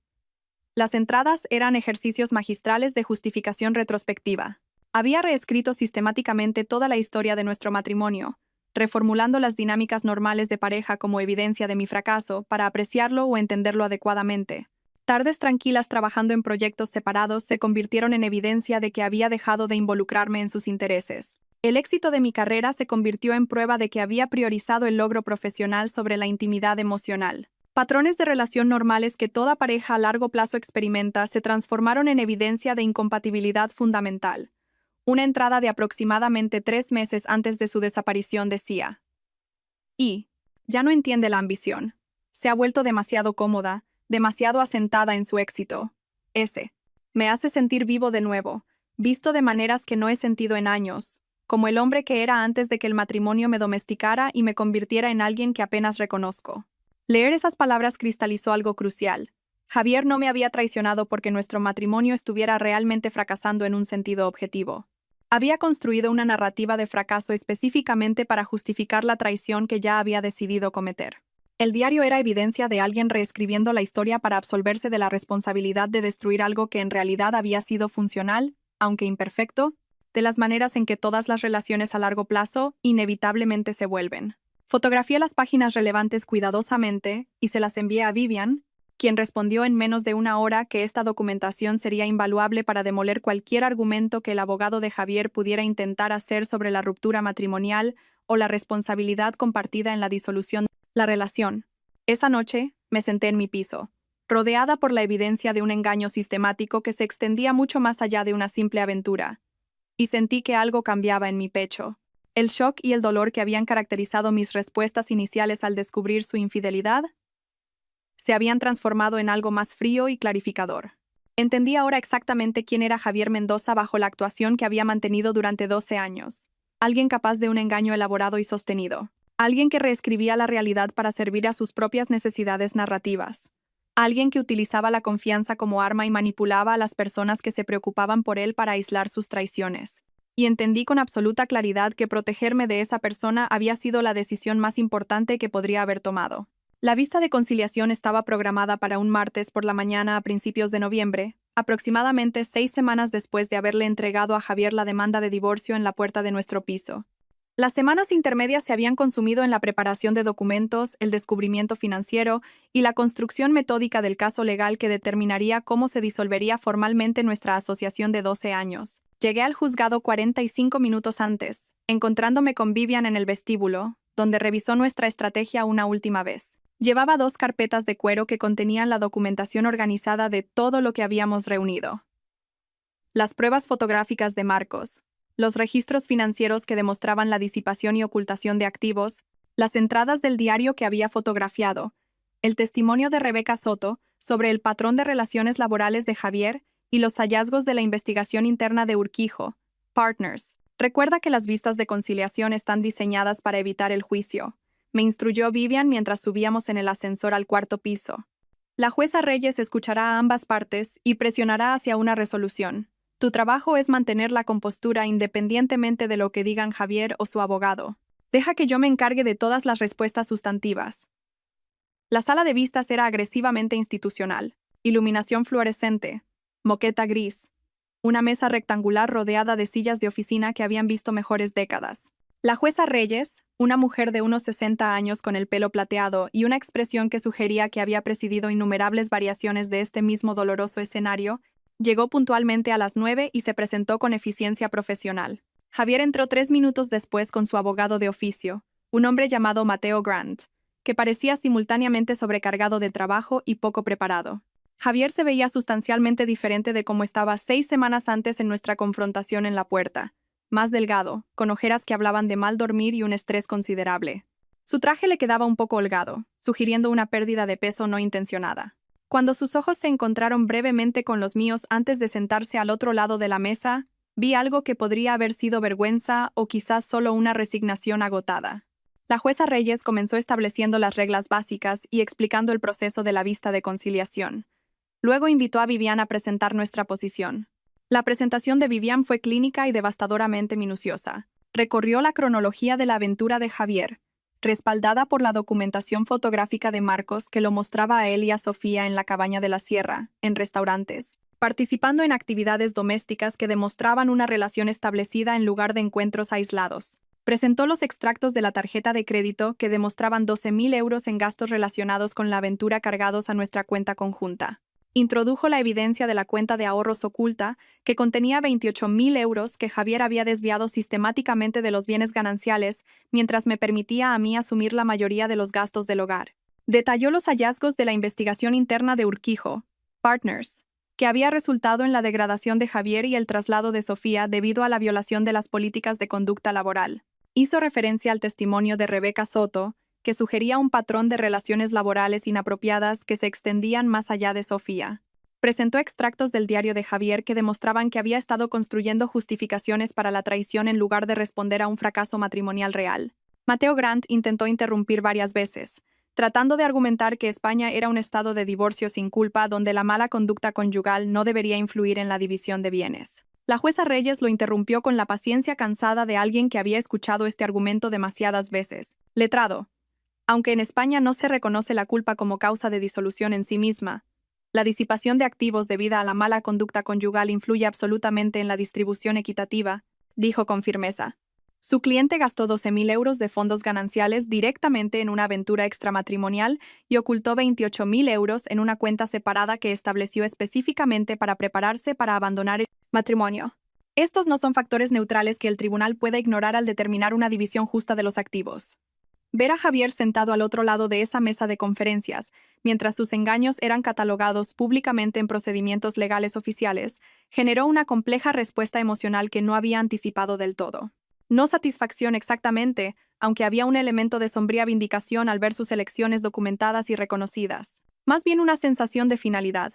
Las entradas eran ejercicios magistrales de justificación retrospectiva. Había reescrito sistemáticamente toda la historia de nuestro matrimonio, reformulando las dinámicas normales de pareja como evidencia de mi fracaso para apreciarlo o entenderlo adecuadamente. Tardes tranquilas trabajando en proyectos separados se convirtieron en evidencia de que había dejado de involucrarme en sus intereses. El éxito de mi carrera se convirtió en prueba de que había priorizado el logro profesional sobre la intimidad emocional. Patrones de relación normales que toda pareja a largo plazo experimenta se transformaron en evidencia de incompatibilidad fundamental. Una entrada de aproximadamente 3 meses antes de su desaparición decía: «Y ya no entiende la ambición. Se ha vuelto demasiado cómoda, demasiado asentada en su éxito. Me hace sentir vivo de nuevo, visto de maneras que no he sentido en años, como el hombre que era antes de que el matrimonio me domesticara y me convirtiera en alguien que apenas reconozco». Leer esas palabras cristalizó algo crucial. Javier no me había traicionado porque nuestro matrimonio estuviera realmente fracasando en un sentido objetivo. Había construido una narrativa de fracaso específicamente para justificar la traición que ya había decidido cometer. El diario era evidencia de alguien reescribiendo la historia para absolverse de la responsabilidad de destruir algo que en realidad había sido funcional, aunque imperfecto, de las maneras en que todas las relaciones a largo plazo inevitablemente se vuelven. Fotografié las páginas relevantes cuidadosamente y se las envié a Vivian, quien respondió en menos de una hora que esta documentación sería invaluable para demoler cualquier argumento que el abogado de Javier pudiera intentar hacer sobre la ruptura matrimonial o la responsabilidad compartida en la disolución de la relación. Esa noche, me senté en mi piso, rodeada por la evidencia de un engaño sistemático que se extendía mucho más allá de una simple aventura, y sentí que algo cambiaba en mi pecho. El shock y el dolor que habían caracterizado mis respuestas iniciales al descubrir su infidelidad se habían transformado en algo más frío y clarificador. Entendí ahora exactamente quién era Javier Mendoza bajo la actuación que había mantenido durante 12 años. Alguien capaz de un engaño elaborado y sostenido. Alguien que reescribía la realidad para servir a sus propias necesidades narrativas. Alguien que utilizaba la confianza como arma y manipulaba a las personas que se preocupaban por él para aislar sus traiciones. Y entendí con absoluta claridad que protegerme de esa persona había sido la decisión más importante que podría haber tomado. La vista de conciliación estaba programada para un martes por la mañana a principios de noviembre, aproximadamente 6 semanas después de haberle entregado a Javier la demanda de divorcio en la puerta de nuestro piso. Las semanas intermedias se habían consumido en la preparación de documentos, el descubrimiento financiero y la construcción metódica del caso legal que determinaría cómo se disolvería formalmente nuestra asociación de 12 años. Llegué al juzgado 45 minutos antes, encontrándome con Vivian en el vestíbulo, donde revisó nuestra estrategia una última vez. Llevaba 2 carpetas de cuero que contenían la documentación organizada de todo lo que habíamos reunido. Las pruebas fotográficas de Marcos, los registros financieros que demostraban la disipación y ocultación de activos, las entradas del diario que había fotografiado, el testimonio de Rebeca Soto sobre el patrón de relaciones laborales de Javier y los hallazgos de la investigación interna de Urquijo, Partners. Recuerda que las vistas de conciliación están diseñadas para evitar el juicio. Me instruyó Vivian mientras subíamos en el ascensor al 4º piso. La jueza Reyes escuchará a ambas partes y presionará hacia una resolución. Tu trabajo es mantener la compostura independientemente de lo que digan Javier o su abogado. Deja que yo me encargue de todas las respuestas sustantivas. La sala de vistas era agresivamente institucional. Iluminación fluorescente, moqueta gris, una mesa rectangular rodeada de sillas de oficina que habían visto mejores décadas. La jueza Reyes, una mujer de unos 60 años con el pelo plateado y una expresión que sugería que había presidido innumerables variaciones de este mismo doloroso escenario, llegó puntualmente a las 9 y se presentó con eficiencia profesional. Javier entró 3 minutos después con su abogado de oficio, un hombre llamado Mateo Grant, que parecía simultáneamente sobrecargado de trabajo y poco preparado. Javier se veía sustancialmente diferente de cómo estaba 6 semanas antes en nuestra confrontación en la puerta. Más delgado, con ojeras que hablaban de mal dormir y un estrés considerable. Su traje le quedaba un poco holgado, sugiriendo una pérdida de peso no intencionada. Cuando sus ojos se encontraron brevemente con los míos antes de sentarse al otro lado de la mesa, vi algo que podría haber sido vergüenza o quizás solo una resignación agotada. La jueza Reyes comenzó estableciendo las reglas básicas y explicando el proceso de la vista de conciliación. Luego invitó a Vivian a presentar nuestra posición. La presentación de Vivian fue clínica y devastadoramente minuciosa. Recorrió la cronología de la aventura de Javier, respaldada por la documentación fotográfica de Marcos que lo mostraba a él y a Sofía en la cabaña de la sierra, en restaurantes, participando en actividades domésticas que demostraban una relación establecida en lugar de encuentros aislados. Presentó los extractos de la tarjeta de crédito que demostraban 12.000 euros en gastos relacionados con la aventura cargados a nuestra cuenta conjunta. Introdujo la evidencia de la cuenta de ahorros oculta, que contenía 28.000 euros que Javier había desviado sistemáticamente de los bienes gananciales, mientras me permitía a mí asumir la mayoría de los gastos del hogar. Detalló los hallazgos de la investigación interna de Urquijo, Partners, que había resultado en la degradación de Javier y el traslado de Sofía debido a la violación de las políticas de conducta laboral. Hizo referencia al testimonio de Rebeca Soto, que sugería un patrón de relaciones laborales inapropiadas que se extendían más allá de Sofía. Presentó extractos del diario de Javier que demostraban que había estado construyendo justificaciones para la traición en lugar de responder a un fracaso matrimonial real. Mateo Grant intentó interrumpir varias veces, tratando de argumentar que España era un estado de divorcio sin culpa donde la mala conducta conyugal no debería influir en la división de bienes. La jueza Reyes lo interrumpió con la paciencia cansada de alguien que había escuchado este argumento demasiadas veces. Letrado. Aunque en España no se reconoce la culpa como causa de disolución en sí misma, la disipación de activos debida a la mala conducta conyugal influye absolutamente en la distribución equitativa, dijo con firmeza. Su cliente gastó 12.000 euros de fondos gananciales directamente en una aventura extramatrimonial y ocultó 28.000 euros en una cuenta separada que estableció específicamente para prepararse para abandonar el matrimonio. Estos no son factores neutrales que el tribunal pueda ignorar al determinar una división justa de los activos. Ver a Javier sentado al otro lado de esa mesa de conferencias, mientras sus engaños eran catalogados públicamente en procedimientos legales oficiales, generó una compleja respuesta emocional que no había anticipado del todo. No satisfacción exactamente, aunque había un elemento de sombría vindicación al ver sus elecciones documentadas y reconocidas. Más bien una sensación de finalidad,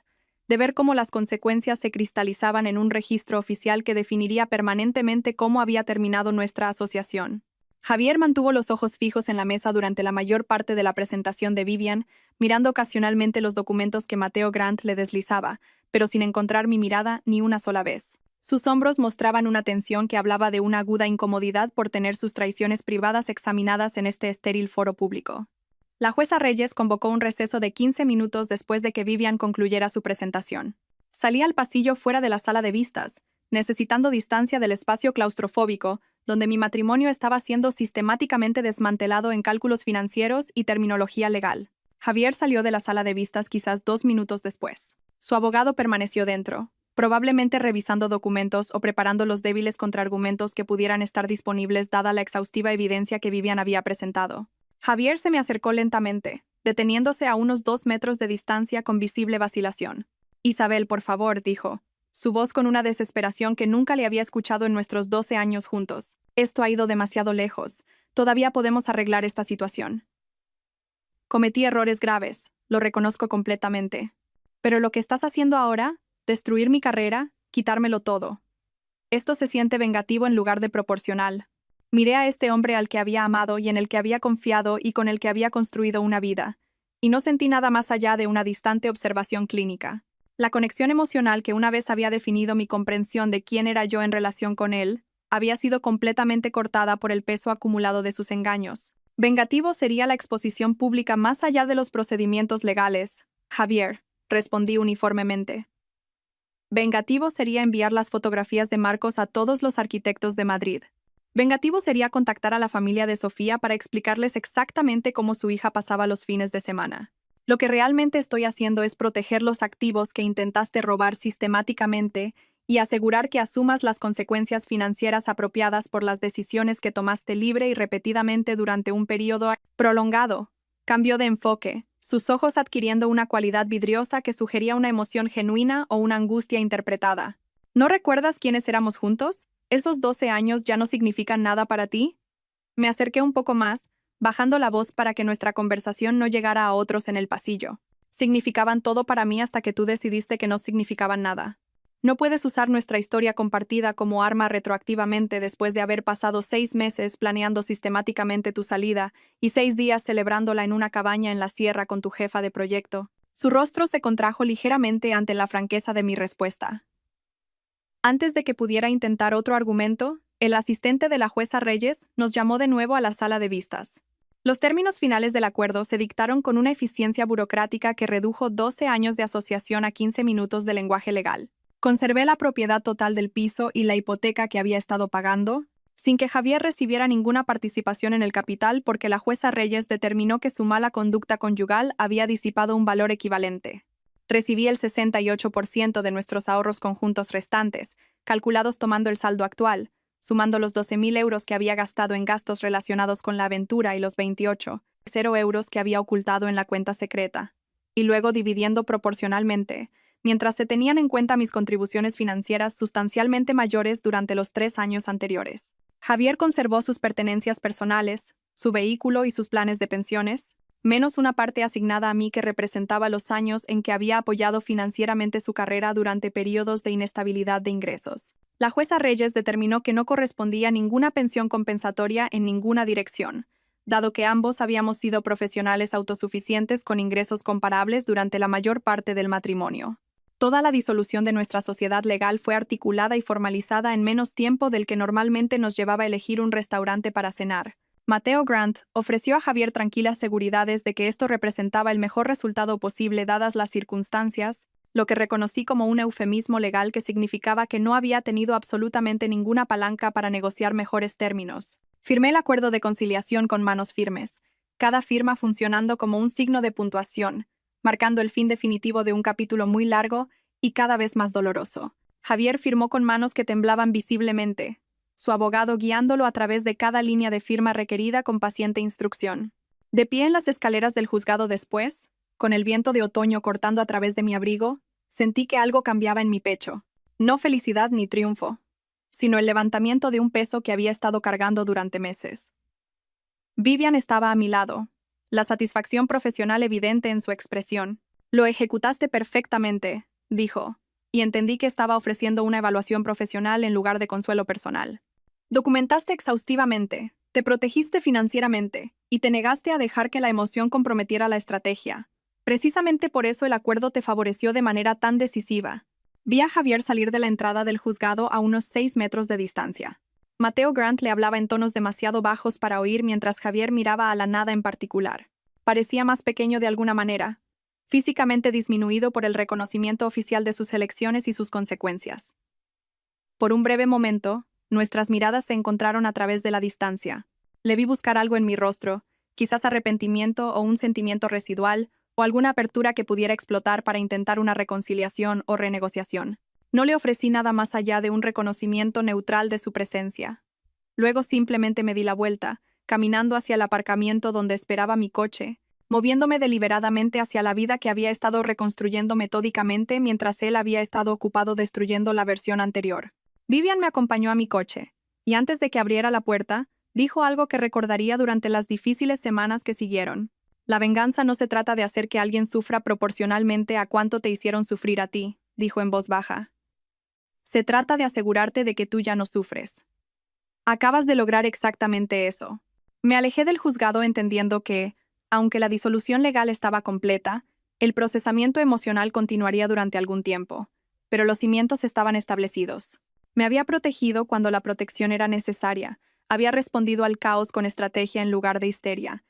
de ver cómo las consecuencias se cristalizaban en un registro oficial que definiría permanentemente cómo había terminado nuestra asociación. Javier mantuvo los ojos fijos en la mesa durante la mayor parte de la presentación de Vivian, mirando ocasionalmente los documentos que Mateo Grant le deslizaba, pero sin encontrar mi mirada ni una sola vez. Sus hombros mostraban una tensión que hablaba de una aguda incomodidad por tener sus traiciones privadas examinadas en este estéril foro público. La jueza Reyes convocó un receso de 15 minutos después de que Vivian concluyera su presentación. Salí al pasillo fuera de la sala de vistas, necesitando distancia del espacio claustrofóbico, donde mi matrimonio estaba siendo sistemáticamente desmantelado en cálculos financieros y terminología legal. Javier salió de la sala de vistas quizás 2 minutos después. Su abogado permaneció dentro, probablemente revisando documentos o preparando los débiles contraargumentos que pudieran estar disponibles dada la exhaustiva evidencia que Vivian había presentado. Javier se me acercó lentamente, deteniéndose a unos 2 metros de distancia con visible vacilación. «Isabel, por favor», dijo, su voz con una desesperación que nunca le había escuchado en nuestros 12 años juntos. «Esto ha ido demasiado lejos. Todavía podemos arreglar esta situación. Cometí errores graves, lo reconozco completamente. Pero lo que estás haciendo ahora, destruir mi carrera, quitármelo todo. Esto se siente vengativo en lugar de proporcional». Miré a este hombre al que había amado y en el que había confiado y con el que había construido una vida, y no sentí nada más allá de una distante observación clínica. La conexión emocional que una vez había definido mi comprensión de quién era yo en relación con él, había sido completamente cortada por el peso acumulado de sus engaños. Vengativo sería la exposición pública más allá de los procedimientos legales. Javier, respondí uniformemente. Vengativo sería enviar las fotografías de Marcos a todos los arquitectos de Madrid. Vengativo sería contactar a la familia de Sofía para explicarles exactamente cómo su hija pasaba los fines de semana. Lo que realmente estoy haciendo es proteger los activos que intentaste robar sistemáticamente y asegurar que asumas las consecuencias financieras apropiadas por las decisiones que tomaste libre y repetidamente durante un periodo prolongado. Cambió de enfoque, sus ojos adquiriendo una cualidad vidriosa que sugería una emoción genuina o una angustia interpretada. ¿No recuerdas quiénes éramos juntos? ¿Esos 12 años ya no significan nada para ti? Me acerqué un poco más, bajando la voz para que nuestra conversación no llegara a otros en el pasillo. Significaban todo para mí hasta que tú decidiste que no significaban nada. No puedes usar nuestra historia compartida como arma retroactivamente después de haber pasado 6 meses planeando sistemáticamente tu salida y 6 días celebrándola en una cabaña en la sierra con tu jefa de proyecto. Su rostro se contrajo ligeramente ante la franqueza de mi respuesta. Antes de que pudiera intentar otro argumento, el asistente de la jueza Reyes nos llamó de nuevo a la sala de vistas. Los términos finales del acuerdo se dictaron con una eficiencia burocrática que redujo 12 años de asociación a 15 minutos de lenguaje legal. Conservé la propiedad total del piso y la hipoteca que había estado pagando, sin que Javier recibiera ninguna participación en el capital porque la jueza Reyes determinó que su mala conducta conyugal había disipado un valor equivalente. Recibí el 68% de nuestros ahorros conjuntos restantes, calculados tomando el saldo actual, sumando los 12.000 euros que había gastado en gastos relacionados con la aventura y los 28,0 euros que había ocultado en la cuenta secreta, y luego dividiendo proporcionalmente, mientras se tenían en cuenta mis contribuciones financieras sustancialmente mayores durante los 3 años anteriores. Javier conservó sus pertenencias personales, su vehículo y sus planes de pensiones, menos una parte asignada a mí que representaba los años en que había apoyado financieramente su carrera durante periodos de inestabilidad de ingresos. La jueza Reyes determinó que no correspondía ninguna pensión compensatoria en ninguna dirección, dado que ambos habíamos sido profesionales autosuficientes con ingresos comparables durante la mayor parte del matrimonio. Toda la disolución de nuestra sociedad legal fue articulada y formalizada en menos tiempo del que normalmente nos llevaba a elegir un restaurante para cenar. Mateo Grant ofreció a Javier tranquilas seguridades de que esto representaba el mejor resultado posible dadas las circunstancias, lo que reconocí como un eufemismo legal que significaba que no había tenido absolutamente ninguna palanca para negociar mejores términos. Firmé el acuerdo de conciliación con manos firmes, cada firma funcionando como un signo de puntuación, marcando el fin definitivo de un capítulo muy largo y cada vez más doloroso. Javier firmó con manos que temblaban visiblemente, su abogado guiándolo a través de cada línea de firma requerida con paciente instrucción. De pie en las escaleras del juzgado después, con el viento de otoño cortando a través de mi abrigo, sentí que algo cambiaba en mi pecho. No felicidad ni triunfo, sino el levantamiento de un peso que había estado cargando durante meses. Vivian estaba a mi lado, la satisfacción profesional evidente en su expresión. Lo ejecutaste perfectamente, dijo, y entendí que estaba ofreciendo una evaluación profesional en lugar de consuelo personal. Documentaste exhaustivamente, te protegiste financieramente, y te negaste a dejar que la emoción comprometiera la estrategia. Precisamente por eso el acuerdo te favoreció de manera tan decisiva. Vi a Javier salir de la entrada del juzgado a unos 6 metros de distancia. Mateo Grant le hablaba en tonos demasiado bajos para oír mientras Javier miraba a la nada en particular. Parecía más pequeño de alguna manera, físicamente disminuido por el reconocimiento oficial de sus elecciones y sus consecuencias. Por un breve momento, nuestras miradas se encontraron a través de la distancia. Le vi buscar algo en mi rostro, quizás arrepentimiento o un sentimiento residual, o alguna apertura que pudiera explotar para intentar una reconciliación o renegociación. No le ofrecí nada más allá de un reconocimiento neutral de su presencia. Luego simplemente me di la vuelta, caminando hacia el aparcamiento donde esperaba mi coche, moviéndome deliberadamente hacia la vida que había estado reconstruyendo metódicamente mientras él había estado ocupado destruyendo la versión anterior. Vivian me acompañó a mi coche, y antes de que abriera la puerta, dijo algo que recordaría durante las difíciles semanas que siguieron. La venganza no se trata de hacer que alguien sufra proporcionalmente a cuánto te hicieron sufrir a ti, dijo en voz baja. Se trata de asegurarte de que tú ya no sufres. Acabas de lograr exactamente eso. Me alejé del juzgado entendiendo que, aunque la disolución legal estaba completa, el procesamiento emocional continuaría durante algún tiempo, pero los cimientos estaban establecidos. Me había protegido cuando la protección era necesaria, había respondido al caos con estrategia en lugar de histeria,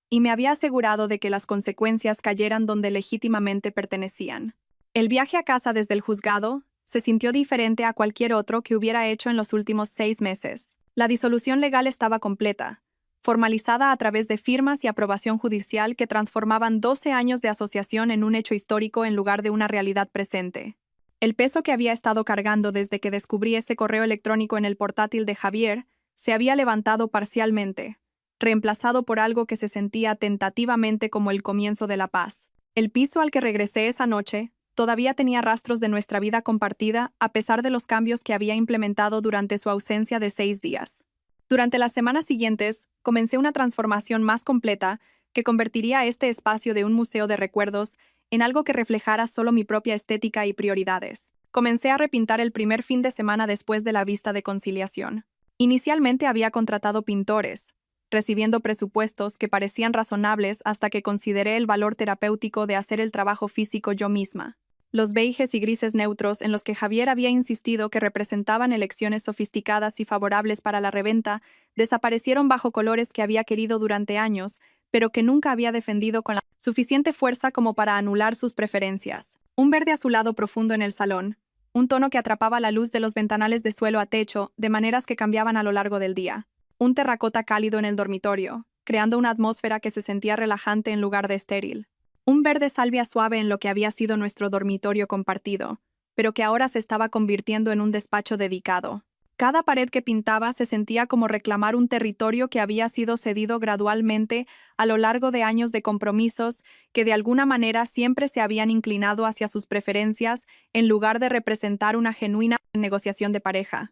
y me había asegurado de que las consecuencias cayeran donde legítimamente pertenecían. El viaje a casa desde el juzgado se sintió diferente a cualquier otro que hubiera hecho en los últimos 6 meses. La disolución legal estaba completa, formalizada a través de firmas y aprobación judicial que transformaban 12 años de asociación en un hecho histórico en lugar de una realidad presente. El peso que había estado cargando desde que descubrí ese correo electrónico en el portátil de Javier se había levantado parcialmente, reemplazado por algo que se sentía tentativamente como el comienzo de la paz. El piso al que regresé esa noche todavía tenía rastros de nuestra vida compartida a pesar de los cambios que había implementado durante su ausencia de 6 días. Durante las semanas siguientes, comencé una transformación más completa que convertiría este espacio de un museo de recuerdos en algo que reflejara solo mi propia estética y prioridades. Comencé a repintar el primer fin de semana después de la vista de conciliación. Inicialmente había contratado pintores, recibiendo presupuestos que parecían razonables hasta que consideré el valor terapéutico de hacer el trabajo físico yo misma. Los beiges y grises neutros en los que Javier había insistido que representaban elecciones sofisticadas y favorables para la reventa desaparecieron bajo colores que había querido durante años, pero que nunca había defendido con la suficiente fuerza como para anular sus preferencias. Un verde azulado profundo en el salón, un tono que atrapaba la luz de los ventanales de suelo a techo de maneras que cambiaban a lo largo del día. Un terracota cálido en el dormitorio, creando una atmósfera que se sentía relajante en lugar de estéril. Un verde salvia suave en lo que había sido nuestro dormitorio compartido, pero que ahora se estaba convirtiendo en un despacho dedicado. Cada pared que pintaba se sentía como reclamar un territorio que había sido cedido gradualmente a lo largo de años de compromisos que de alguna manera siempre se habían inclinado hacia sus preferencias en lugar de representar una genuina negociación de pareja.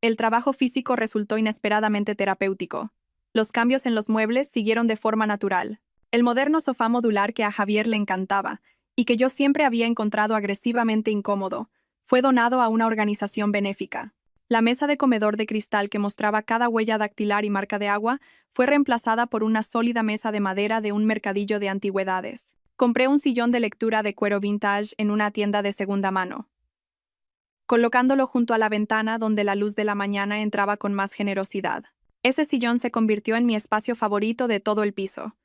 El trabajo físico resultó inesperadamente terapéutico. Los cambios en los muebles siguieron de forma natural. El moderno sofá modular que a Javier le encantaba y que yo siempre había encontrado agresivamente incómodo, fue donado a una organización benéfica. La mesa de comedor de cristal que mostraba cada huella dactilar y marca de agua fue reemplazada por una sólida mesa de madera de un mercadillo de antigüedades. Compré un sillón de lectura de cuero vintage en una tienda de segunda mano, colocándolo junto a la ventana donde la luz de la mañana entraba con más generosidad. Ese sillón se convirtió en mi espacio favorito de todo el piso.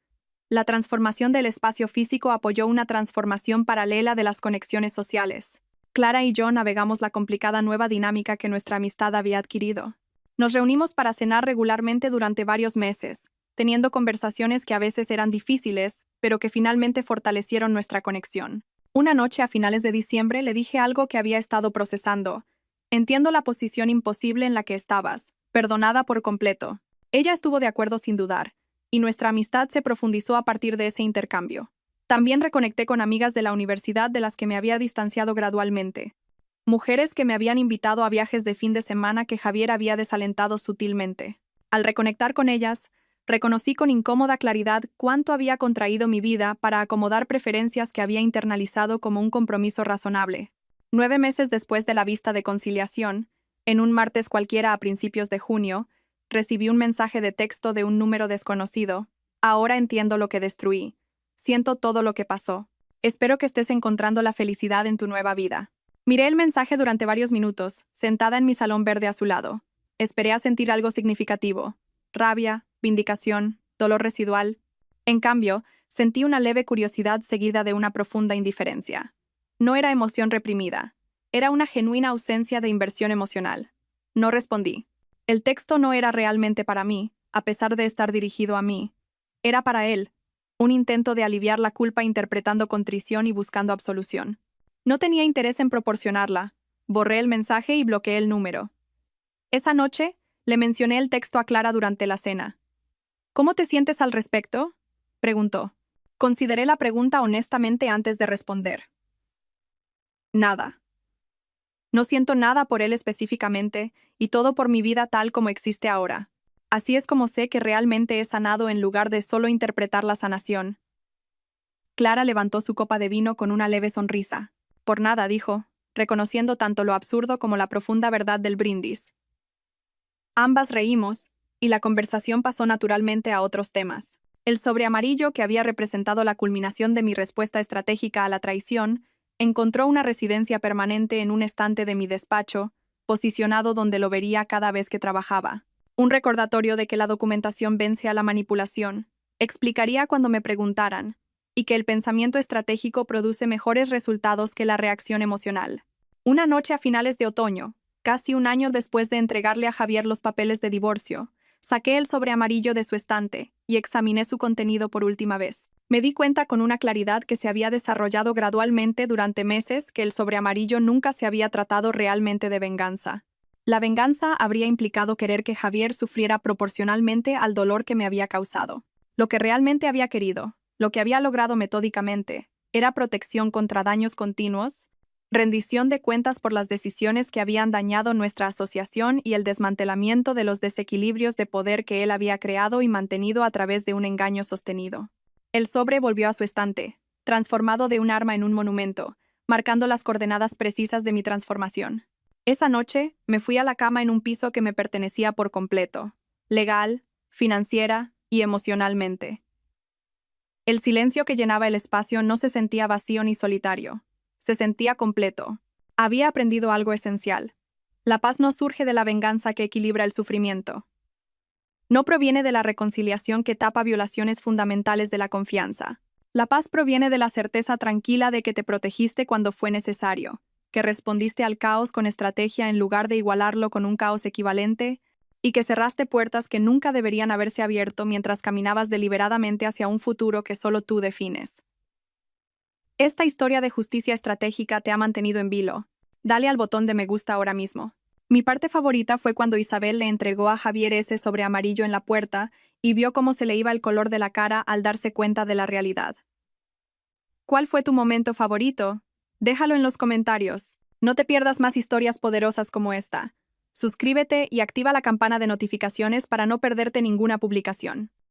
La transformación del espacio físico apoyó una transformación paralela de las conexiones sociales. Clara y yo navegamos la complicada nueva dinámica que nuestra amistad había adquirido. Nos reunimos para cenar regularmente durante varios meses, teniendo conversaciones que a veces eran difíciles, pero que finalmente fortalecieron nuestra conexión. Una noche a finales de diciembre le dije algo que había estado procesando. Entiendo la posición imposible en la que estabas, perdonada por completo. Ella estuvo de acuerdo sin dudar, y nuestra amistad se profundizó a partir de ese intercambio. También reconecté con amigas de la universidad de las que me había distanciado gradualmente. Mujeres que me habían invitado a viajes de fin de semana que Javier había desalentado sutilmente. Al reconectar con ellas, reconocí con incómoda claridad cuánto había contraído mi vida para acomodar preferencias que había internalizado como un compromiso razonable. 9 meses después de la vista de conciliación, en un martes cualquiera a principios de junio, recibí un mensaje de texto de un número desconocido. Ahora entiendo lo que destruí. Siento todo lo que pasó. Espero que estés encontrando la felicidad en tu nueva vida. Miré el mensaje durante varios minutos, sentada en mi salón verde a su lado. Esperé a sentir algo significativo. Rabia, vindicación, dolor residual. En cambio, sentí una leve curiosidad seguida de una profunda indiferencia. No era emoción reprimida. Era una genuina ausencia de inversión emocional. No respondí. El texto no era realmente para mí, a pesar de estar dirigido a mí. Era para él. Un intento de aliviar la culpa interpretando contrición y buscando absolución. No tenía interés en proporcionarla. Borré el mensaje y bloqueé el número. Esa noche, le mencioné el texto a Clara durante la cena. ¿Cómo te sientes al respecto?, preguntó. Consideré la pregunta honestamente antes de responder. Nada. No siento nada por él específicamente, y todo por mi vida tal como existe ahora. Así es como sé que realmente he sanado en lugar de solo interpretar la sanación. Clara levantó su copa de vino con una leve sonrisa. Por nada, dijo, reconociendo tanto lo absurdo como la profunda verdad del brindis. Ambas reímos, y la conversación pasó naturalmente a otros temas. El sobre amarillo, que había representado la culminación de mi respuesta estratégica a la traición, encontró una residencia permanente en un estante de mi despacho, posicionado donde lo vería cada vez que trabajaba. Un recordatorio de que la documentación vence a la manipulación. Explicaría cuando me preguntaran, y que el pensamiento estratégico produce mejores resultados que la reacción emocional. Una noche a finales de otoño, casi un año después de entregarle a Javier los papeles de divorcio, saqué el sobre amarillo de su estante y examiné su contenido por última vez. Me di cuenta con una claridad que se había desarrollado gradualmente durante meses que el sobre amarillo nunca se había tratado realmente de venganza. La venganza habría implicado querer que Javier sufriera proporcionalmente al dolor que me había causado. Lo que realmente había querido, lo que había logrado metódicamente, era protección contra daños continuos, rendición de cuentas por las decisiones que habían dañado nuestra asociación y el desmantelamiento de los desequilibrios de poder que él había creado y mantenido a través de un engaño sostenido. El sobre volvió a su estante, transformado de un arma en un monumento, marcando las coordenadas precisas de mi transformación. Esa noche, me fui a la cama en un piso que me pertenecía por completo, legal, financiera y emocionalmente. El silencio que llenaba el espacio no se sentía vacío ni solitario. Se sentía completo. Había aprendido algo esencial. La paz no surge de la venganza que equilibra el sufrimiento. No proviene de la reconciliación que tapa violaciones fundamentales de la confianza. La paz proviene de la certeza tranquila de que te protegiste cuando fue necesario, que respondiste al caos con estrategia en lugar de igualarlo con un caos equivalente, y que cerraste puertas que nunca deberían haberse abierto mientras caminabas deliberadamente hacia un futuro que solo tú defines. Esta historia de justicia estratégica te ha mantenido en vilo. Dale al botón de me gusta ahora mismo. Mi parte favorita fue cuando Isabel le entregó a Javier ese sobre amarillo en la puerta y vio cómo se le iba el color de la cara al darse cuenta de la realidad. ¿Cuál fue tu momento favorito? Déjalo en los comentarios. No te pierdas más historias poderosas como esta. Suscríbete y activa la campana de notificaciones para no perderte ninguna publicación.